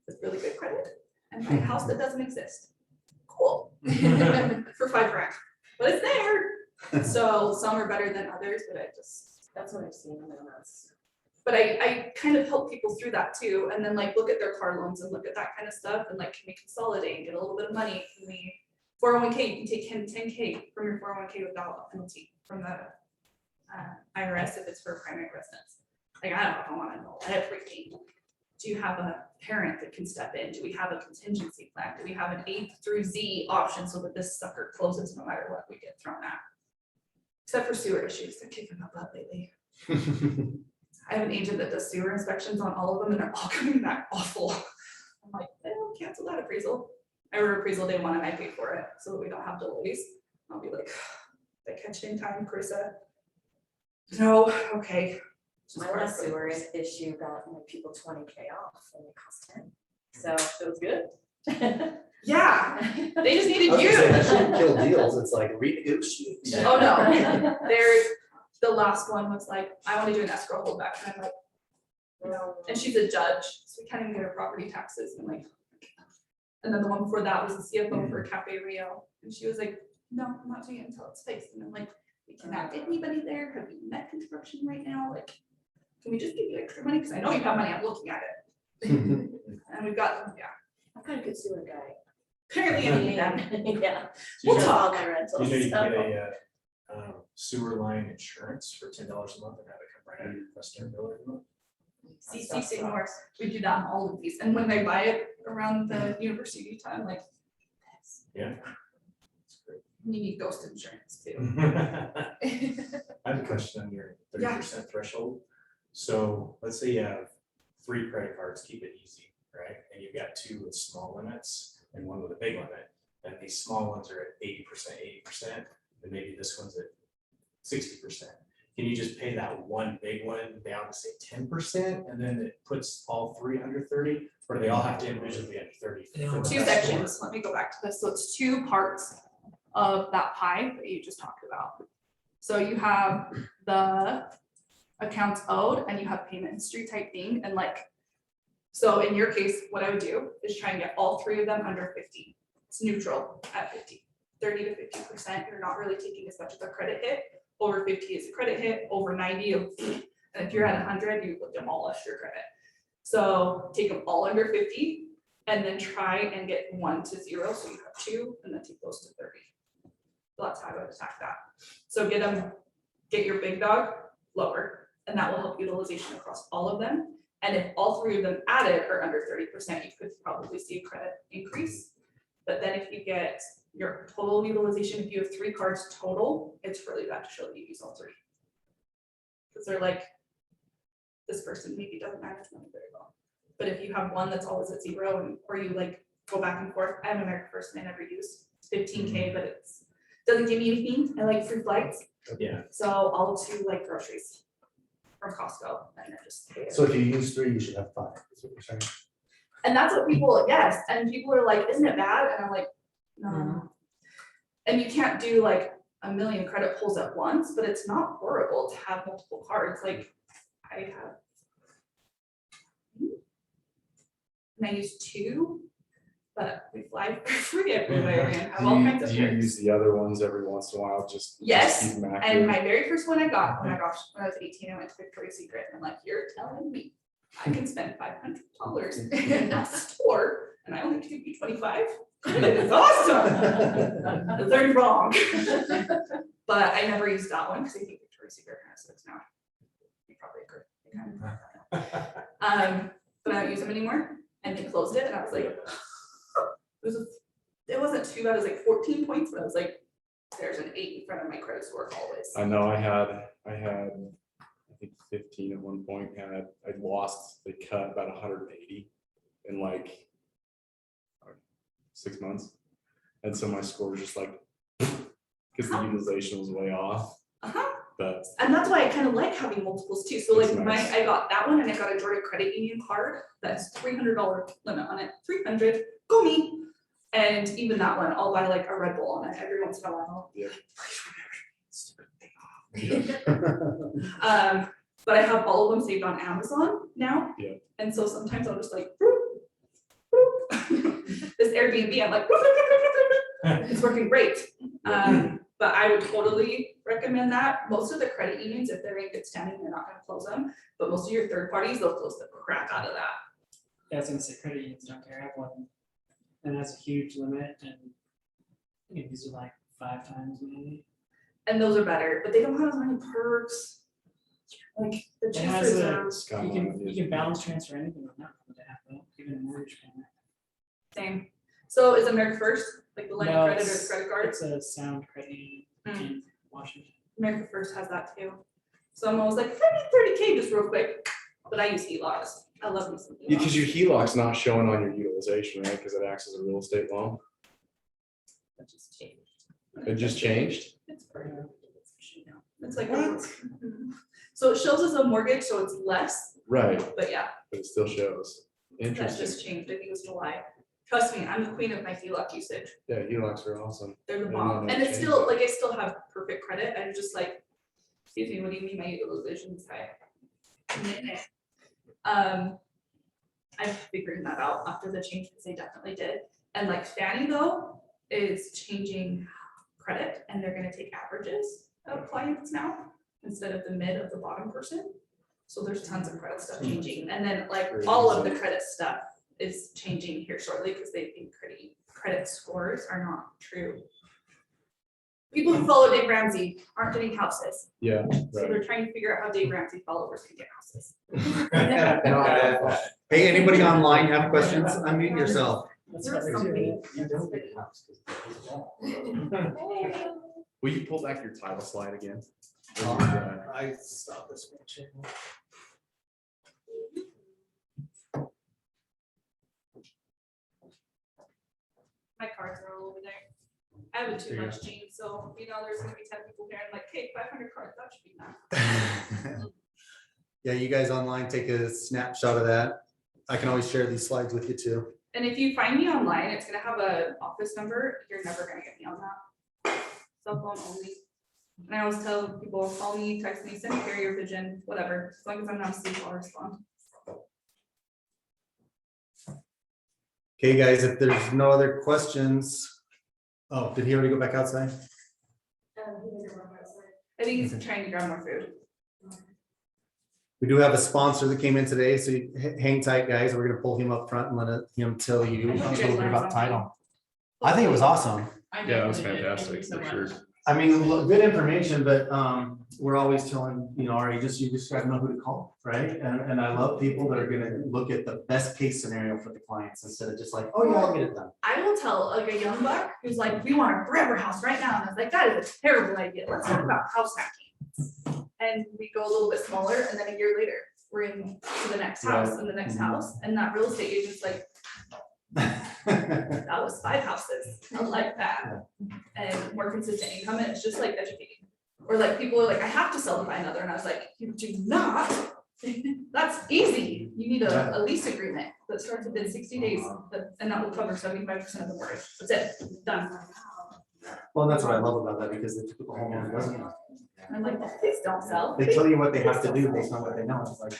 with really good credit and buy a house that doesn't exist. Cool. For $5,000, but it's there. So some are better than others, but That's what I've seen, and that's. but I kind of help people through that too. And then like look at their car loans and look at that kind of stuff and like, can we consolidate and get a little bit of money? Can we 401k, you can take 10K from your 401k without a penalty from the IRS if it's for primary residence. Like, I don't know if I want to know everything. Do you have a parent that can step in? Do we have a contingency plan? Do we have an A through Z option so that this sucker closes no matter what we get thrown at? Except for sewer issues, they're kicking up butt lately. I have an agent that does sewer inspections on all of them and they're all coming back awful. I'm like, oh, cancel that appraisal. I wrote appraisal day one and I paid for it so that we don't have delays. I'll be like, did I catch it in time, Carissa? No, okay. Just My part of last it. sewer issue got my people 20K off and it cost 10. So it was good. Yeah, they just I needed was gonna say, that you. shouldn't kill deals, it's like renegotiate. Oh, no, there's, the last one was like, I want to do an escrow holdback, and I'm like, no, and she's a judge, so we can't even get her property taxes, and like. And then the one before that was the CFO for Cafe Rio, and she was like, no, I'm not doing it until it's fixed, and I'm like, we cannot get anybody there, have you met construction right now, like. Can we just give you extra money, because I know you have money, I'm looking at it. And we've got, yeah, I've got a good sewer guy. apparently, I need them. Yeah. We'll He does talk. all my rentals. You know, you so. can get a sewer line insurance for $10 a month and have it come right out of your customer bill every month. CC North, we do that in all of these, and when they buy it around the University of Utah, I'm like, yes, Yeah. That's great. you need ghost insurance too. I have a question on your 30% threshold. So let's say you have 3 credit cards, keep it easy, right? And you've got 2 with small limits and 1 with a big limit. And these small ones are at 80%, and maybe this one's at 60%. Can you just pay that one big one down to say 10% and then it puts all 3 under 30? Or do they all have to individually be under 30? Yeah. for the Two best sections, score? let me go back to this, so it's 2 parts of that pie that you just talked about. So you have the accounts owed and you have payment history type thing, and like, so in your case, what I would do is try and get all 3 of them under 50. It's neutral at 50, 30 to 50%, you're not really taking as much of a credit hit. Over 50 is a credit hit, over 90, and if you're at 100, you would demolish your credit. So take them all under 50 and then try and get 1 to 0, so you have 2, and then take those to 30. So that's how I would attack that. So get your big dog lower, and that will help utilization across all of them. And if all 3 of them added are under 30%, you could probably see a credit increase. But then if you get your total utilization, if you have 3 cards total, it's really bad to show that you use all 3. Because they're like, this person maybe doesn't manage money very well. But if you have one that's always at 0, or you like go back and forth, I have American First and I never use, it's 15K, but it's doesn't give me anything, I like free flights, Yeah, so I'll do like groceries from Costco and then just pay it. So if you use 3, you should have 5, is what you're saying. And that's what people, yes, and people are like, isn't it bad? And I'm like, no. Mm-hmm. And you can't do like a million credit pulls at once, but it's not horrible to have multiple cards, like I have. And I use 2, but we fly for free everywhere and have all kinds of Do you perks. use the other ones every once in a while, just? Yes, keep them And active? my very first one I got, oh my gosh, when I was 18, I went to Victoria's Secret and I'm like, you're telling me I can spend $500 in a store and I only give you 25? It is awesome. They're wrong. But I never used that one because I think Victoria's Secret kind of sucks now. You probably agree. But I don't use them anymore and they closed it and I was like, it wasn't too bad, it was like 14 points, but I was like, there's an 8 in front of my credit score always. I know I had, I think 15 at one point, I lost, they cut about 180 in like 6 months. And so my score was just like, because the utilization was way off, Uh-huh. but And that's why I kind of like having multiples too. So That's like nice. I got that one and I got a Georgia Credit Union card that's $300 limit on it, 300, go me. And even that one, I'll buy like a Red Bull on it every once in a while. Yeah. But I have all of them saved on Amazon now. Yeah. And so sometimes I'll just like, boop, boop. This Airbnb, I'm like, boop, boop, boop, boop, boop. It's working great. But I would totally recommend that. Most of the credit unions, if they're in good standing, they're not gonna close them. But most of your third parties, they'll close the crap out of that. Yeah, I was gonna say credit unions don't care. I have one, and that's a huge limit, and I think these are like 5 times maybe. And those are better, but they don't have as many perks. Like the It Chase has a, Reserves, you can balance transfer anything with that, with the app, though, even a mortgage payment. same. So is America First, like the line No, of credit or the it's- credit card? It's a sound credit union Mm. in Washington. America First has that too. So I'm always like, I need 30K just real quick, but I use HELOCs. I love me some HELOCs. because your HELOC's not showing on your utilization, right? Because it acts as a real estate loan. That just changed. It just changed? It's pretty, it's like, mhm. So it shows as a mortgage, so it's less, Right, but yeah, but it still shows. that Interesting. just changed. I think it was July. Trust me, I'm the queen of my HELOC usage. Yeah, HELOCs are awesome. They're the I didn't bomb. know And that it's still, changed. like, I still have perfect credit. I'm just like, excuse me, what do you mean my utilization is high? I'm figuring that out after the change, because they definitely did. And like Fannie though, is changing credit and they're gonna take averages of clients now instead of the mid of the bottom person. So there's tons of credit stuff changing. And then like all of the credit stuff is changing here shortly because they think credit scores are not true. People who follow Dave Ramsey aren't getting houses. Yeah, So right. they're trying to figure out how Dave Ramsey followers can get houses. Hey, anybody online have questions? Unmute yourself. That's There's what they do. something. Will you pull back your title slide again? I stopped this one. My cards are all over there. I have too much jeans, so there's gonna be 10 people here and like, hey, 500 cards, that should be enough. Yeah, you guys online, take a snapshot of that. I can always share these slides with you too. And if you find me online, it's gonna have an office number. You're never gonna get me on that. Cell phone only. And I always tell people, call me, text me, send me carrier pigeon, whatever. As long as I'm not asleep, I'll respond. Okay, guys, if there's no other questions. Oh, did he already go back outside? I think he's trying to grab more food. We do have a sponsor that came in today, so you hang tight, guys. We're gonna pull him up front and let him tell you a little bit about title. I think it was awesome. Yeah, that was fantastic, for sure. I mean, good information, but we're always telling, our agents, you just gotta know who to call, right? And I love people that are gonna look at the best case scenario for the clients instead of just like, oh yeah, I'll get it done. I will tell like a young buck who's like, we want a forever house right now. And I was like, that is a terrible idea. Let's talk about house hacking. And we go a little bit smaller and then a year later, we're in to the next house and the next house. And that real estate agent's like, That was 5 houses, I like that. And more consistent income, and it's just like educating. Or like people are like, I have to sell to buy another, and I was like, you do not. That's easy. You need a lease agreement that starts within 60 days, and that will cover 75% of the mortgage. That's it, done. Well, that's what I love about that, because the typical homeowner doesn't know. I'm like, please don't sell. They tell you what they have to do based on what they know. It's like,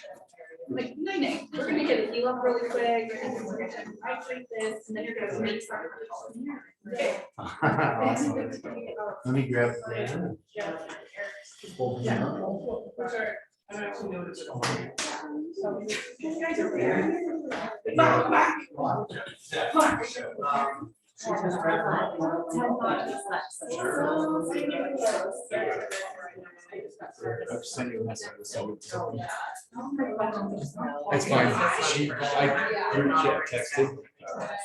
Like, no, we're gonna get a heal up really quick, we're gonna hydrate this, and then you're gonna make something. Okay. awesome. Let me grab. I don't actually know what it's called. You guys are weird. Come back. I've sent you a message. It's fine. I group chat texted.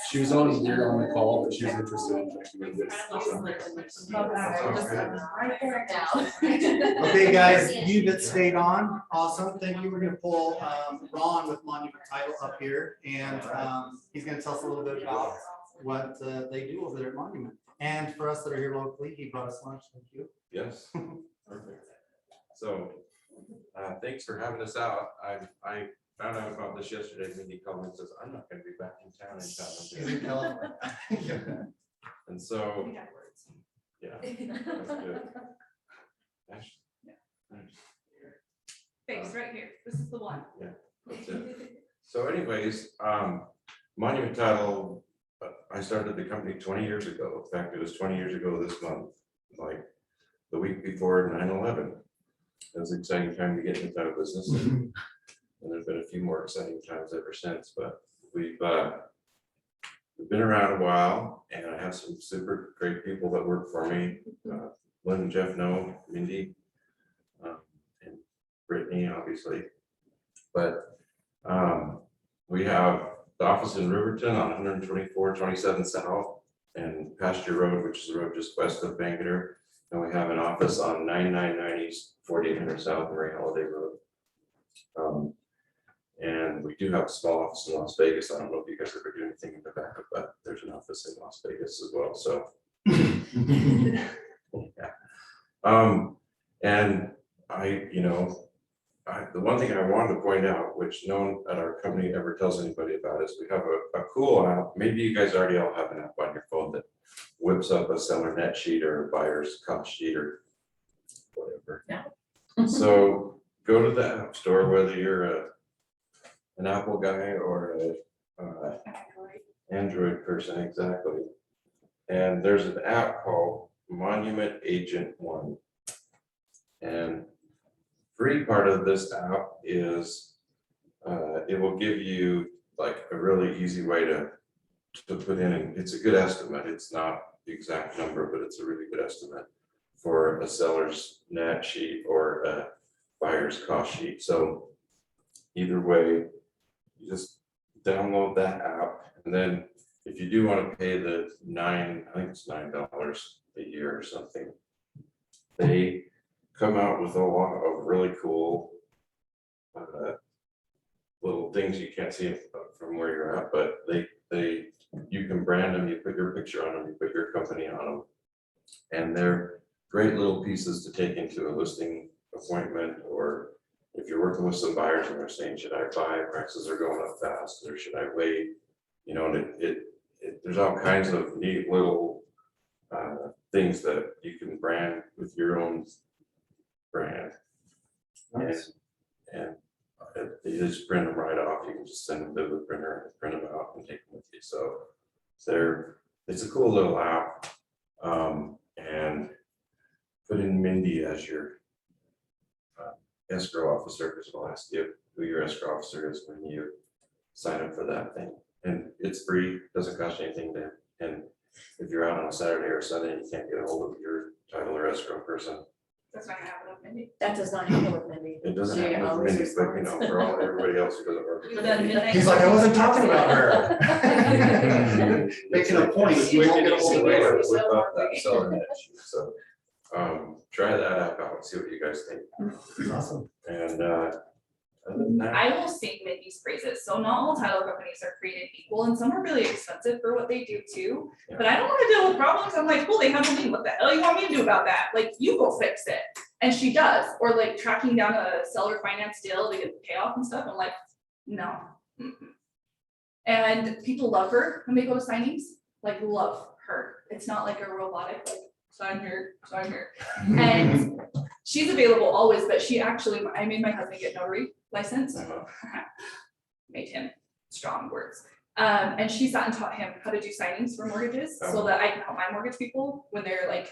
She was on, we were on the call, but she was interested in checking with this. Okay, guys, you that stayed on, awesome, thank you. We're gonna pull Ron with Monument Title up here, and he's gonna tell us a little bit about what they do over there at Monument. And for us that are here locally, he brought us lunch, thank you. Yes, perfect. So, thanks for having us out. I found out about this yesterday. Mindy called me and says, I'm not gonna be back in town And so, yeah, that's good. Ash- Face right here, this is the one. that's it. So anyways, Monument Title, I started the company 20 years ago. In fact, it was 20 years ago this month, like the week before 9/11. It was an exciting time to get into the title business. And there's been a few more exciting times ever since, but we've been around a while, and I have some super great people that work for me. Lynn and Jeff know, Mindy, and Brittany, obviously. But we have the office in Riverton on 124-27 South and Pasture Road, which is the road just west of Bangerter. And we have an office on 9990 East, 4800 South, and Ray Holiday Road. And we do have a small office in Las Vegas. I don't know if you guys ever do anything in the back of that. There's an office in Las Vegas as well. So, yeah. And the one thing I wanted to point out, which no one at our company ever tells anybody about, is we have a cool app. Maybe you guys already all have an app on your phone that whips up a seller net sheet or a buyer's cost sheet or whatever. Yeah. So go to the app store, whether you're an Apple guy or a Android person, exactly. And there's an app called Monument Agent One. And free part of this app is it will give you like a really easy way to put in, and it's a good estimate. It's not the exact number, but it's a really good estimate for a seller's net sheet or a buyer's cost sheet. So either way, you just download that app, and then if you do want to pay the I think it's $9 a year or something, they come out with a lot of really cool little things you can't see from where you're at, but you can brand them, you put your picture on them, you put your company on them, and they're great little pieces to take into a listing appointment, or if you're working with some buyers and they're saying, should I buy, prices are going up fast, or should I wait? And there's all kinds of neat little things that you can brand with your own brand. Nice. And you just print them right off. You can just send them to the printer and print them out and take them with you. So it's a cool little app. And put in Mindy as your escrow officer, because we'll ask you who your escrow officer is when you sign up for that thing. And it's free, doesn't cost you anything to, and if you're out on a Saturday or Sunday, you can't get a hold of your title or escrow person. That's not gonna happen with Mindy. That does not happen with Mindy. It doesn't She happen with always Mindy, but responds. for everybody else who doesn't work. But then midnight- He's like, I wasn't talking about her. Making a point, you won't get a hold of her. Whip up that seller net sheet. So, try that app out, see what you guys think. Awesome. And Other than that, I will sing Mindy's praises. So not all title companies are created equal and some are really expensive for what they do too. Yeah. But I don't want to deal with problems. I'm like, well, they have a lien. What the hell you want me to do about that? Like, you go fix it. And she does. Or like tracking down a seller finance deal to get the payoff and stuff. I'm like, no. Mm-mm. And people love her when they go to signings, like love her. It's not like a robotic, like sign here, sign here. And she's available always, but she actually, I made my husband get notary license. Made him strong words. And she sat and taught him how to do signings for mortgages so that I can help my mortgage people when they're like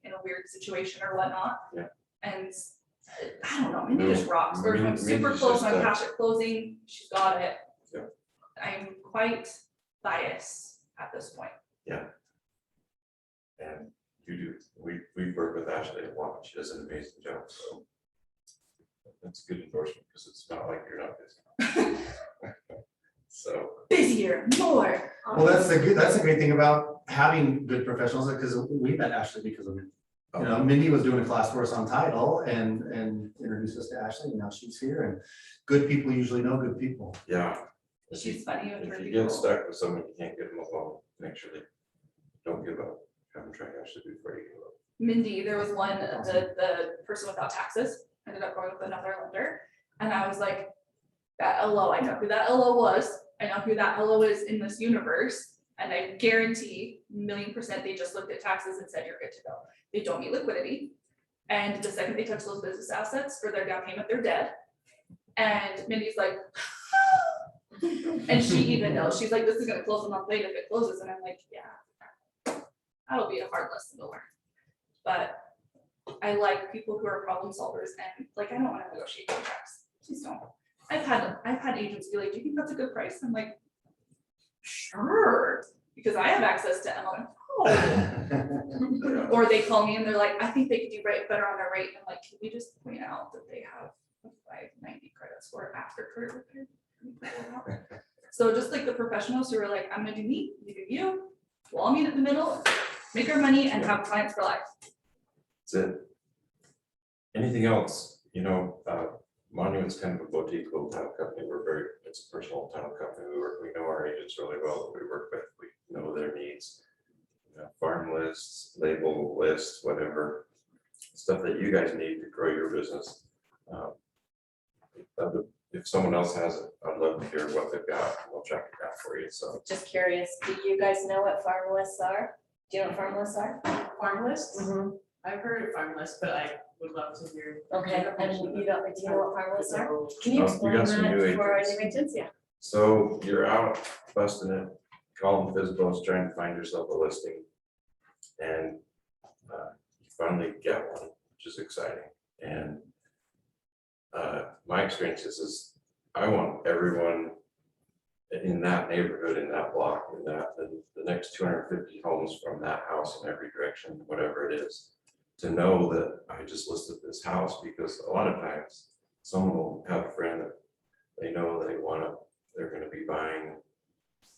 in a weird situation or whatnot. Yeah. And I don't know, Mindy just rocks. We're Mindy's super just, close on cash at closing. She's got it. Yeah. I'm quite biased at this point. Yeah. And you do, we work with Ashlee a lot, she does an amazing job, so. That's a good endorsement, because it's not like you're not busy. So, Busier, more. Well, that's a great thing about having good professionals, because we met Ashlee because of it. You know, Mindy was doing a class for us on title and introduced us to Ashlee, and now she's here, and good people usually know good people. yeah. If you- She's funny with her If you people. get stuck with someone, you can't get them alone, make sure they don't give up, have them try Ashlee before you give up. Mindy, there was one, the person without taxes ended up going with another lender. And I was like, that LO, I know who that LO was. I know who that LO is in this universe. And I guarantee 1,000,000% they just looked at taxes and said, you're good to go. They don't need liquidity. And the second they touch those business assets for their down payment, they're dead. And Mindy's like, and she even knows, she's like, this is gonna close a month late if it closes. And I'm like, yeah, that'll be a hard lesson to learn. But I like people who are problem solvers and like, I don't wanna negotiate contracts, please don't. I've had agents be like, do you think that's a good price? I'm like, sure, because I have access to MLM. Oh. Or they call me and they're like, I think they could do better on their rate. I'm like, can we just point out that they have a 590 credit score after credit repair? So just like the professionals who are like, I'm gonna do me, you do you, we'll all meet in the middle, make our money and have clients for life. That's it. Anything else, you know, Monument's kind of a boutique little title company, it's a personal title company, we know our agents really well, that we work with, we know their needs. You know, farm lists, label lists, whatever, stuff that you guys need to grow your business. If someone else has it, I'd love to hear what they've got, we'll check it out for you, so. Just curious, do you guys know what farm lists are? Do you know what farm lists are? Farm lists? Mhm. I've heard of farm lists, but I would love to hear. Okay, and you don't, do you know what farm lists are? Can Oh, you we explain got some new that for our agents. new agents? Yeah. So you're out busting it, calling Fizbo's, trying to find yourself a listing. And you finally get one, which is exciting. And my experience is I want everyone in that neighborhood, in that block, in that, the next 250 homes from that house in every direction, whatever it is, to know that I just listed this house, because a lot of times someone will have a friend that they know they're gonna be buying,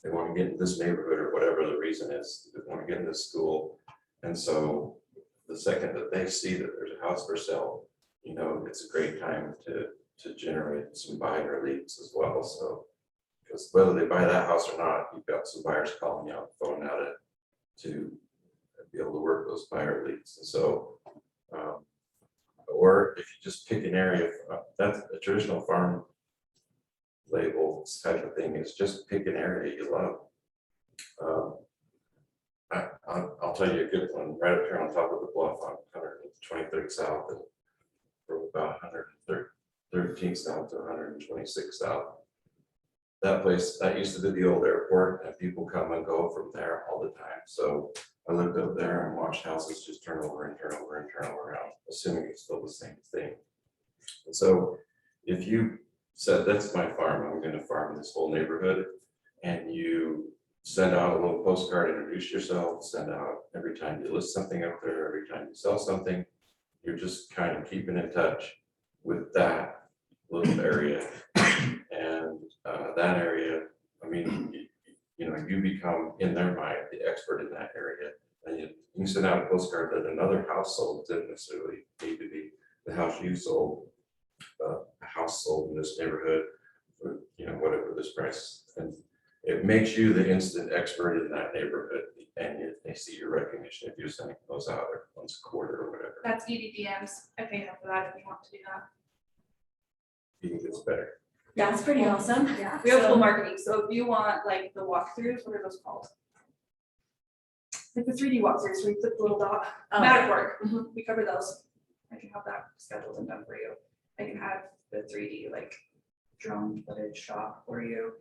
they want to get in this neighborhood or whatever the reason is, they want to get in this school. And so the second that they see that there's a house for sale, you know, it's a great time to generate some buyer leads as well. So, because whether they buy that house or not, you've got some buyers calling you on the phone now to be able to work those buyer leads. And so, or if you just pick an area, that's a traditional farm label type of thing, is just pick an area you love. I'll tell you a good one right up here on top of the bluff on 123rd South, and from about 113th South to 126th South. That place, that used to be the old airport, and people come and go from there all the time. So I lived up there and watched houses just turn over and turn over and turn over around, assuming it's still the same thing. And so if you said, that's my farm, I'm gonna farm this whole neighborhood, and you send out a little postcard, introduce yourself, send out every time you list something up there, every time you sell something, you're just kind of keeping in touch with that little area. And that area, I mean, you know, you become, in their mind, the expert in that area. And you send out a postcard that another house sold, didn't necessarily need to be the house you sold. A house sold in this neighborhood for, you know, whatever this price. And it makes you the instant expert in that neighborhood, and they see your recognition if you're sending those out once a quarter or whatever. That's EDDMs. I pay enough for that if you want to do that. You think it's better. That's pretty awesome. Yeah, we have full marketing, so if you want like the walkthroughs, what are those called? Like the 3D walkthroughs, where you click the little dot, Matterport, we cover those. I can have that scheduled and done for you. I can have the 3D like drone footage shot for you.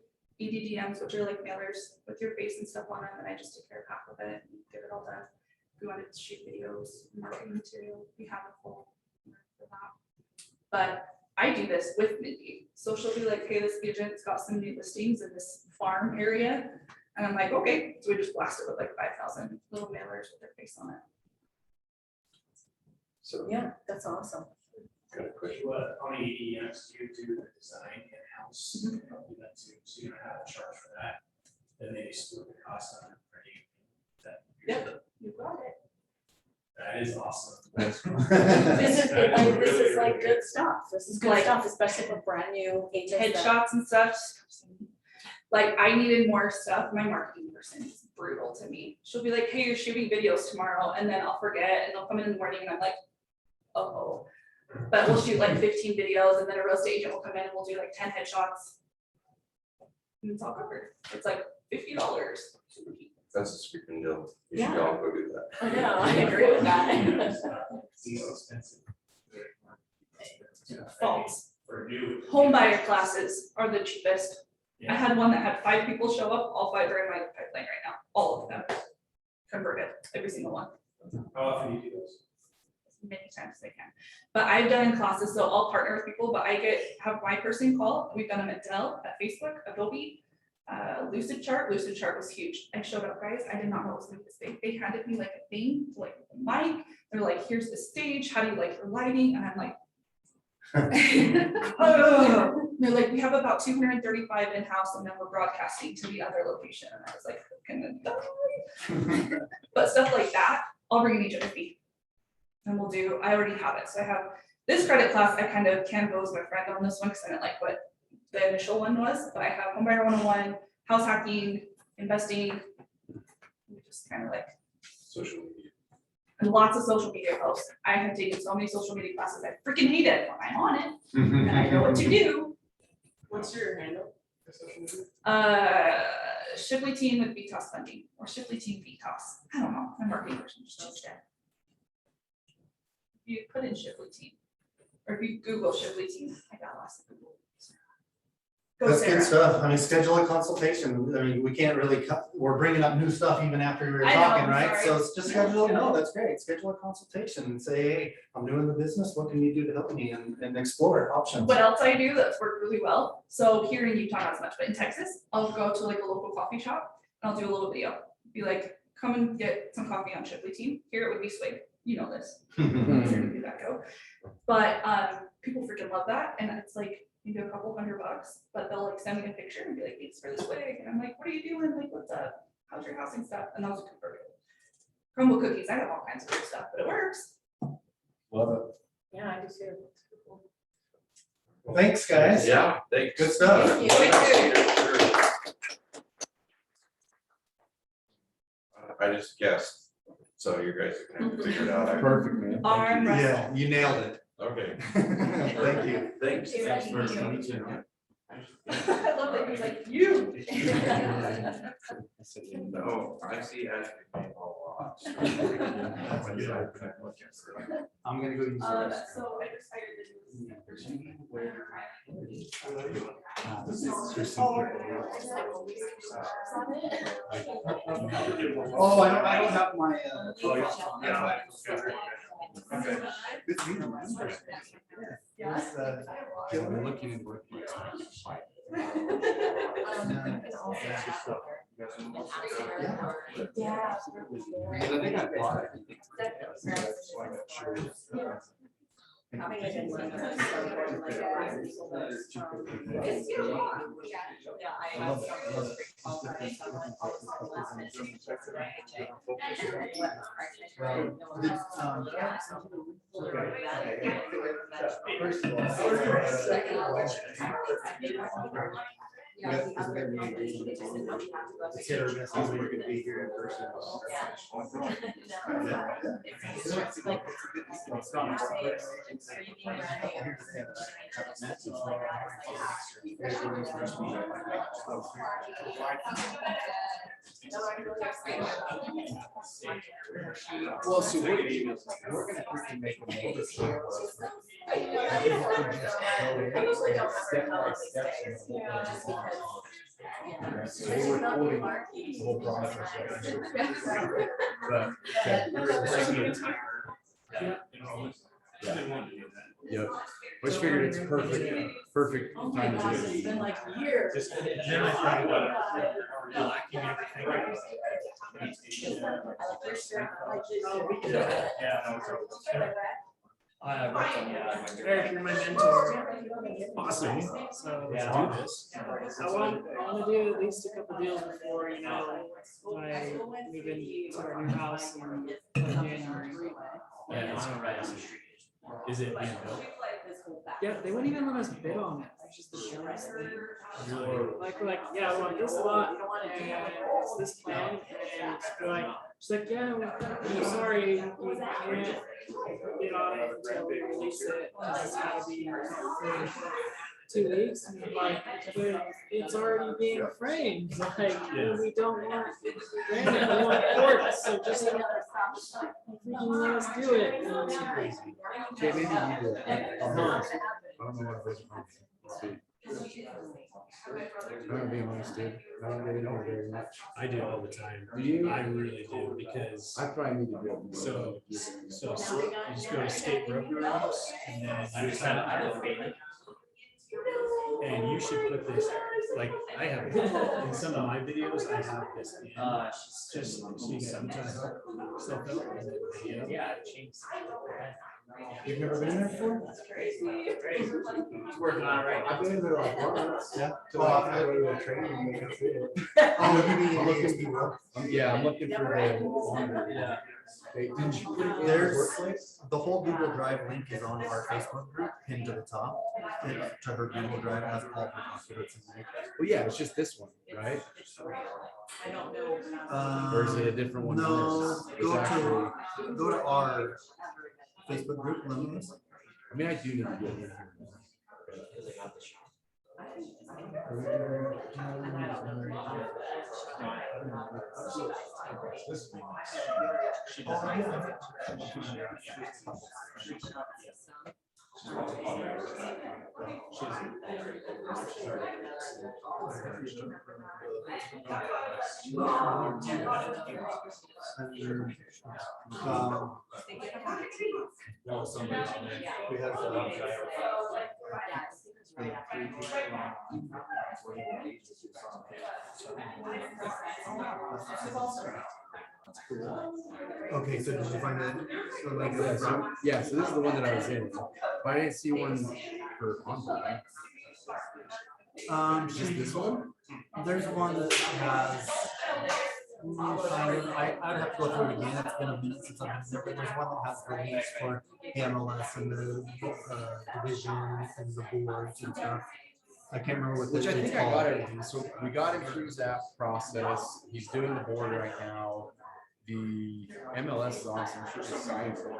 EDDMs, which are like mailers with your face and stuff on them, and I just take care of half of it and get it all done. If you wanted to shoot videos, marketing material, we have a full for that. But I do this with Mindy. So she'll be like, hey, this agent's got some new listings in this farm area. And I'm like, okay, so we just blast it with like 5,000 little mailers with their face on it. So, Yeah, that's awesome. got a question. On EDMs, do you do the design in-house? You don't do that too, so you don't have to charge for that. Then maybe split the cost on it for anything. Yep, you got it. That is awesome. This is, That's like, this really, is like really good stuff. This is good Like- stuff, especially for brand new agents. that- Headshots and stuff. Like I needed more stuff. My marketing person is brutal to me. She'll be like, hey, you're shooting videos tomorrow, and then I'll forget, and they'll come in the morning, and I'm like, oh. But we'll shoot like 15 videos, and then a real estate agent will come in and we'll do like 10 headshots. And it's all covered. It's like $50. That's a sweeping deal. You should Yeah. all go do that. I know, I agree with that. These expensive. False. For new. Home buyer classes are the cheapest. I Yeah. had one that had 5 people show up, all 5 are in my pipeline right now, all of them. Converted, every single one. How often do you do those? Many times as I can. But I've done classes, so I'll partner with people, but I have my person call, we've done them at Dell, at Facebook, Adobe, Lucid Chart was huge. I showed up, guys, I did not know it was gonna be this big. They handed me like a thing, like a mic, they're like, here's the stage, how do you like your lighting? And I'm like, "Ugh." They're like, we have about 235 in-house and then we're broadcasting to the other location. And I was like, can I die? But stuff like that, I'll bring an agent with me. And we'll do, I already have it. So I have this credit class, I kind of canvassed my friend on this one because I didn't like what the initial one was, but I have Homebuyer 101, house hacking, investing. We just kind of like, Social media. and lots of social media posts. I have taken so many social media classes, I freaking hate it when I'm on it and I know what to do. What's your handle for social media? Shipley team with Veritas funding or Shipley team Veritas. I don't know, my marketing person just changed it. If you put in Shipley team, or if you Google Shipley team, I got lost in Google. Go That's good Sarah. stuff. I mean, schedule a consultation. I mean, we can't really, we're bringing up new stuff even after we were I know, talking, I'm right? sorry. So it's just schedule, no, that's great. Schedule a consultation and say, hey, I'm doing the business. What can you do to help me and explore options? What else I do that's worked really well, so here in Utah, not as much, but in Texas, I'll go to like a local coffee shop and I'll do a little video. Be like, come and get some coffee on Shipley team. Here it would be Swig, you know this. I'm sure you do that go. But people freaking love that, and it's like, you do a couple $100, but they'll like send me a picture and be like, thanks for this wig, and I'm like, what are you doing, like, what's up, how's your housing stuff, and those are converted. Crumble cookies, I have all kinds of weird stuff, but it works. Love it. Yeah, I do too. Well, thanks, guys. Yeah, thanks. Good stuff. Thank you. I just guessed, so you guys are gonna have to figure it out. Perfect, man. Arm wrestle. Yeah, you nailed it. Okay. Thank you. Thanks. Thank Thanks you. for coming in. I love that he's like, you. No, I see Ashlee a lot. I'm gonna go use So I this. just hired the new person. Oh, I don't have my, Okay. Good to meet you, man. Yeah. It's, We're looking into it. Yeah. Because I think I bought it. Having it in one of those, like, it's your law. Yeah, I have some. First of all, it's hit or miss when we're gonna be here in person. Well, see, we're gonna freaking make a membership. I think we could just go in step by step. So we're recording the whole process. But. Yep. I just figured it's perfect time to do it. It's been like years. Just then I find out lacking everything. Eric, you're my mentor. Awesome. So Let's do this. I want to do at least a couple deals before, you know, I move into our new house in January. Yeah, it's right on the street. Is it being built? Yeah, they wouldn't even let us bid on it. It's just the dumbest thing. Really? Like, we're like, yeah, I want this lot and it's this plan. And we're like, she's like, yeah, well, I'm sorry, we can't bid on it until we release it. It's gotta be for 2 weeks. And I'm like, but it's already being framed. Like, we don't want granted, we want courts, so just freaking let us do it. Yeah, maybe you do it. I don't know what it is. Let's see. I'm gonna be honest, dude. I don't really know very much. I do all the time. Do you? I really do because I probably need to do it. so you just go to state brokerage and then you just kind of activate it. And you should put this, like, I have, in some of my videos, I have this in, just so you can sometimes self-help and then video. Yeah, it changed. You've never been there before? That's crazy. It's working on it right now. I've been there like once. Yeah. Till I go to a training and that's it. Oh, you mean I'm looking- ASD work? Yeah, I'm looking for the. Yeah. Did you put it in There's- the workplace? The whole Google Drive link is on our Facebook group, pinned to the top. To her Google Drive has all her documents in there. Well, yeah, it's just this one, right? I don't know. Or is it a different one? than No, this? It's go actually- to our Facebook group, Luminous. I mean, I do need to get in here. She doesn't. No, somebody, we have, okay, so did you find that? So like, Yeah, so this is the one that I was in, but I didn't see one for onboarding. Just this one? There's one that has. I'd have to go through it again, it's been a minute since I've been there, but there's one that has the links for MLS and the division and the boards and stuff. I can't remember what. Which I it's think I called. got everything. So we got him through that process. He's doing the board right now. The MLS is awesome. She just signed for it.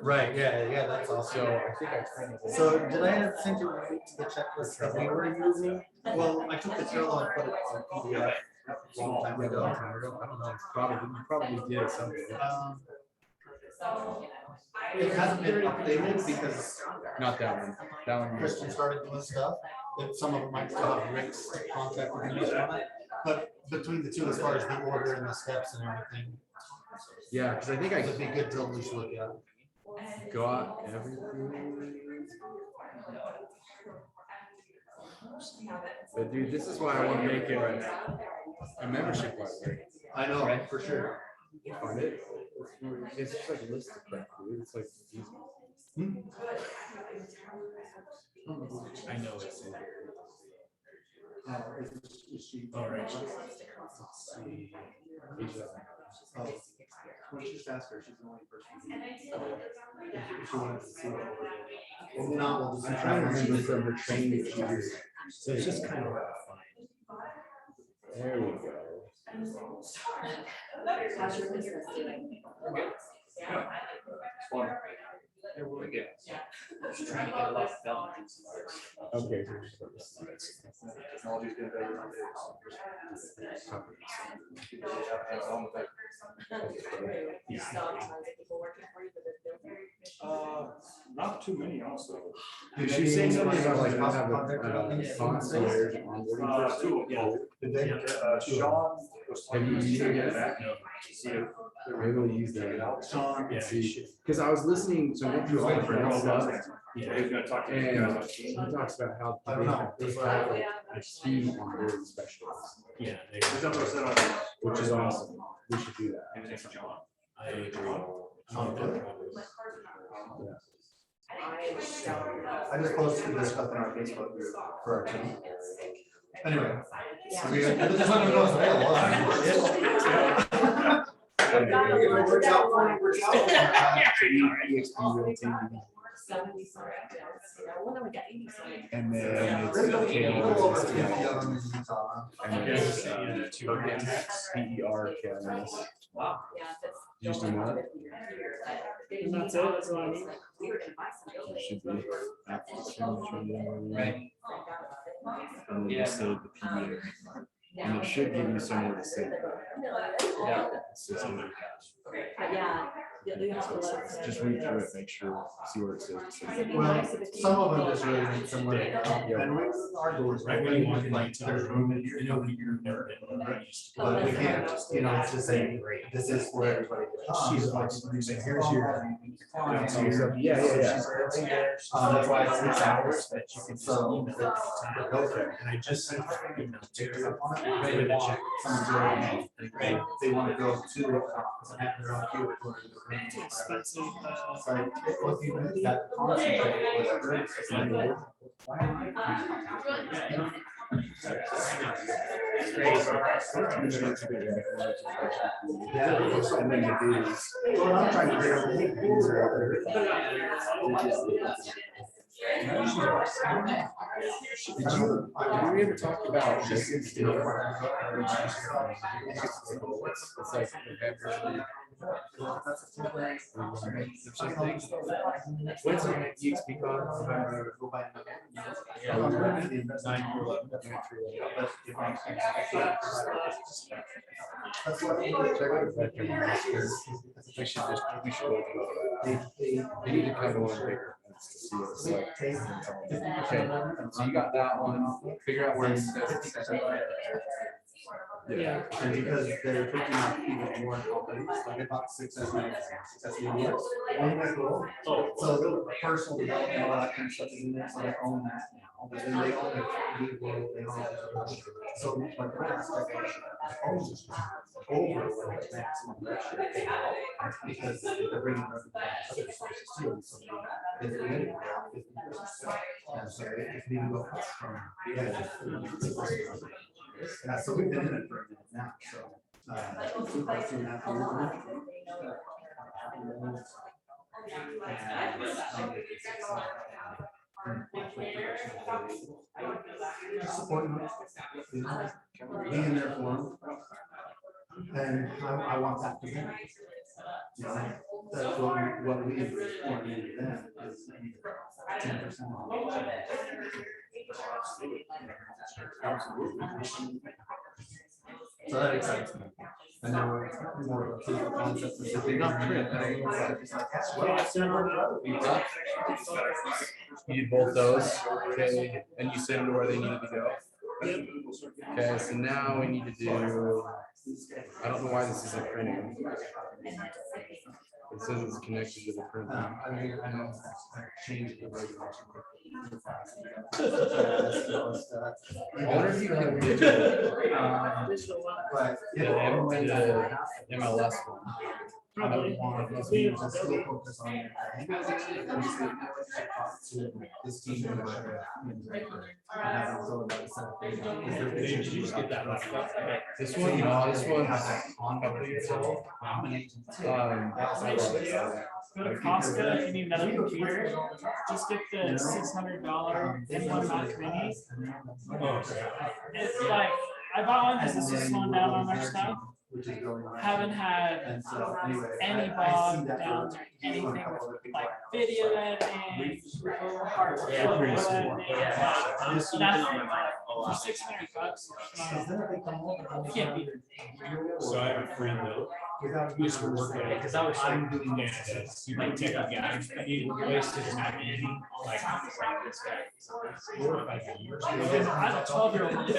Right, yeah, that's awesome. So I think I kind of. So did I send you a link to the checklist that we were using? Well, I took the Trello and put it on PDF a long time ago. I don't know. You probably did something. It hasn't been updated because Not that one. That one. Christian started doing stuff, that some of them might still have Rick's contact information on it. But between the two, as far as the order and the steps and everything, Yeah, because I think I it'd be good to at least look at. got everything. But dude, this is why I want to make it a membership library. I know, right, for sure. Find it. It's just like a list of crap, dude. It's like easy. I know it's in here. All right. Let's see. Oh, when she just asked her, she's the only person. If she wanted to see what we're doing. If not, we'll just. I'm trying to remember from her training, she was, so it's just kind of. There we go. How's your business doing? Yeah. There we go. Just trying to get a lot of development. Okay. Technology's getting better. Not too many also. Did she say something about like not have a concierge onboarding person? Two, yeah. Did they? Sean was. Have you used it yet? See if Maybe we'll use that. Sean, yeah, See, because I was listening, so I went through all the different stuff, yeah, he's gonna talk to you and guys. he talks about how I don't know. they have a key onboarding specialist, Yeah. There's number set on. which is awesome. We should do that. His name's John. I agree. I just posted this stuff in our Facebook group for our team. Anyway. I mean, this one goes available. Works out for you, works out. And then it's There's a little over 50 PER of them in Utah. KLS. Just do that. And that's it, that's what I need. It should be. Right. And then just say the PDA. And it should give you somewhere to say. Yeah. System. Yeah. Just read through it, make sure, see where it says. Well, some of them just really need somewhere to go. And we, our doors, right, we want like, there's room in here, but we can't, you know, it's just saying, this is where everybody. She's like, here's your. Yeah. That's why it's 6 hours, but you can so. Okay. And I just sent her an email to her. They want someone to, right, they want to go to a conference and have their own queue. Expensive. It's like, well, if you make that concentrate, whatever, it's like, why am I? Yeah. And then the duties. Well, I'm trying to figure out, hey, these are Did we ever talk about this? It's like November. There's something. When's the EXP We should they need to kind of one bigger. To see what it's like. Okay, so you got that one, figure out where it's. Yeah. And because they're picking up even more companies, like I bought success media. So the personal development, all that kind of stuff is in there, so they own that now, but then they own it. They own it. So like that's like over the maximum ratio. Because they're bringing other sources too. So they create about 50%. And so it can even go up from. Yeah, so we've been in it for a minute now, so. 2.5 years. Just supporting them, you know, being there for them. And I want that to be. You know, that's what we want to do then is 10%. So that excites me. And then we're more of a proof of concept. You did both those, okay, and you sent them to where they needed to go. Okay, so now we need to do, I don't know why this isn't printing. It says it's connected to the printer. I mean, I know change the regulation. I wonder if you can digital. But The MLS one. Probably. want It's to being just building. still focus on your thing. And just like, talk to this team member and have them fill it out, set up data. Did you just get that left up? This So one, you no, know, this this one's on couple years old. I'm an agent. too. Go to Costco if you need another computer, just get the $600 M1 Mac Mini. It's like, I bought one because this is slowing down on our stuff. Haven't had And so anyway. any bog downs or anything with like video editing, hard photo editing. Nothing. For $600, you can't beat it. So I have a friend that used to work at, because I was trying to do that, super techy guy, and he wasted his Mac Mini, like this guy. 4 or 5 years. I have a 12-year-old.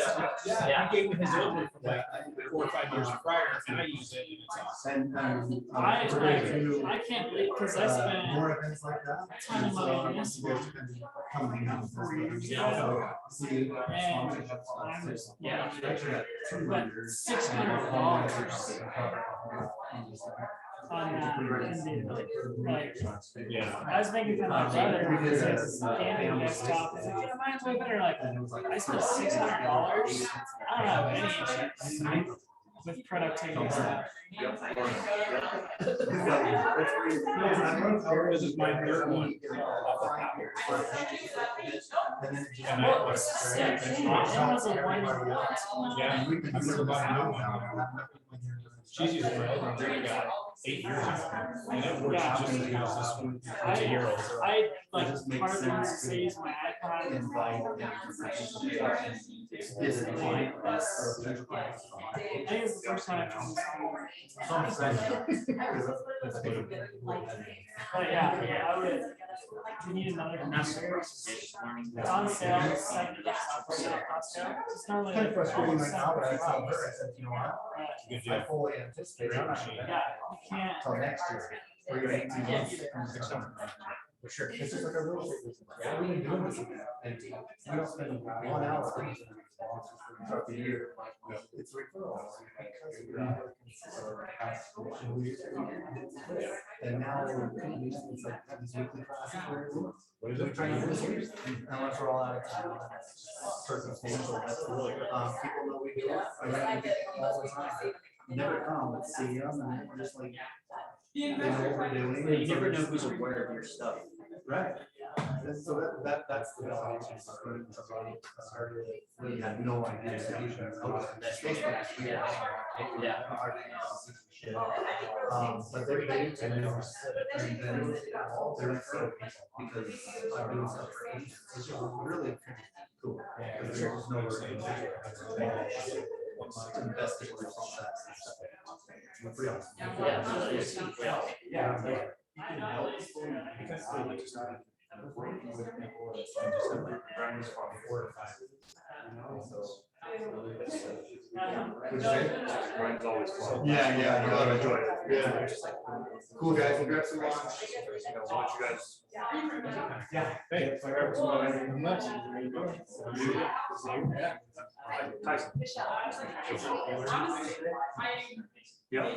Yeah, I gave him his old one for like 4 or 5 years prior, and I use it, and it's awesome. And, I can't believe, because I spent more events like that. a ton of money on this one. Coming out. 4 years ago. See, I'm just, yeah, but $600 on that. Like, Yeah. I was making fun of my brother because his gaming desktop is like, mine's way better. Like, I spent $600. I don't have any issues with productivity stuff. This is my third one. And I was, That was a 1 year. yeah, I've never bought a new one. She's using my old one, I got 8 years ago, and it works just as good as this one. It's a year old. I like partly used to use my iPad and like. I think it's the first time I've tried this. But yeah, I would. We need another computer. It's on sale, it's $70 at Costco. It's normally Kind like of frustrating right now, but I $7. told her, I said, you know what? Good I deal. fully anticipate it. Yeah, you can't. Till next year. For your 18 months. For sure. It's just like a real estate business. Yeah, we've been doing this. And we don't spend 1 hour. Throughout the year. It's referrals. And now it's like have these weekly classes where What is we're it? trying to do this year. Unless we're all out of town. Circumstantial. That's really good. People know we do it. I mean, all the time. Never come, but see them and we're just like. They know what we're doing. You never know who's aware of your stuff. Right. And so that's the really had no idea. But they're and then they're referring because I'm doing stuff for agents. It's really cool. Because there's no invested in that. Yeah. You can help people. You can still just working with people and just runs from 4 to 5. You know, so. Mine's always fun. Yeah, you gotta enjoy it. Yeah. Cool guys, we'll grab some lunch. Watch you guys. Yeah. Hey, if I grab some lunch, Tyson. Yeah.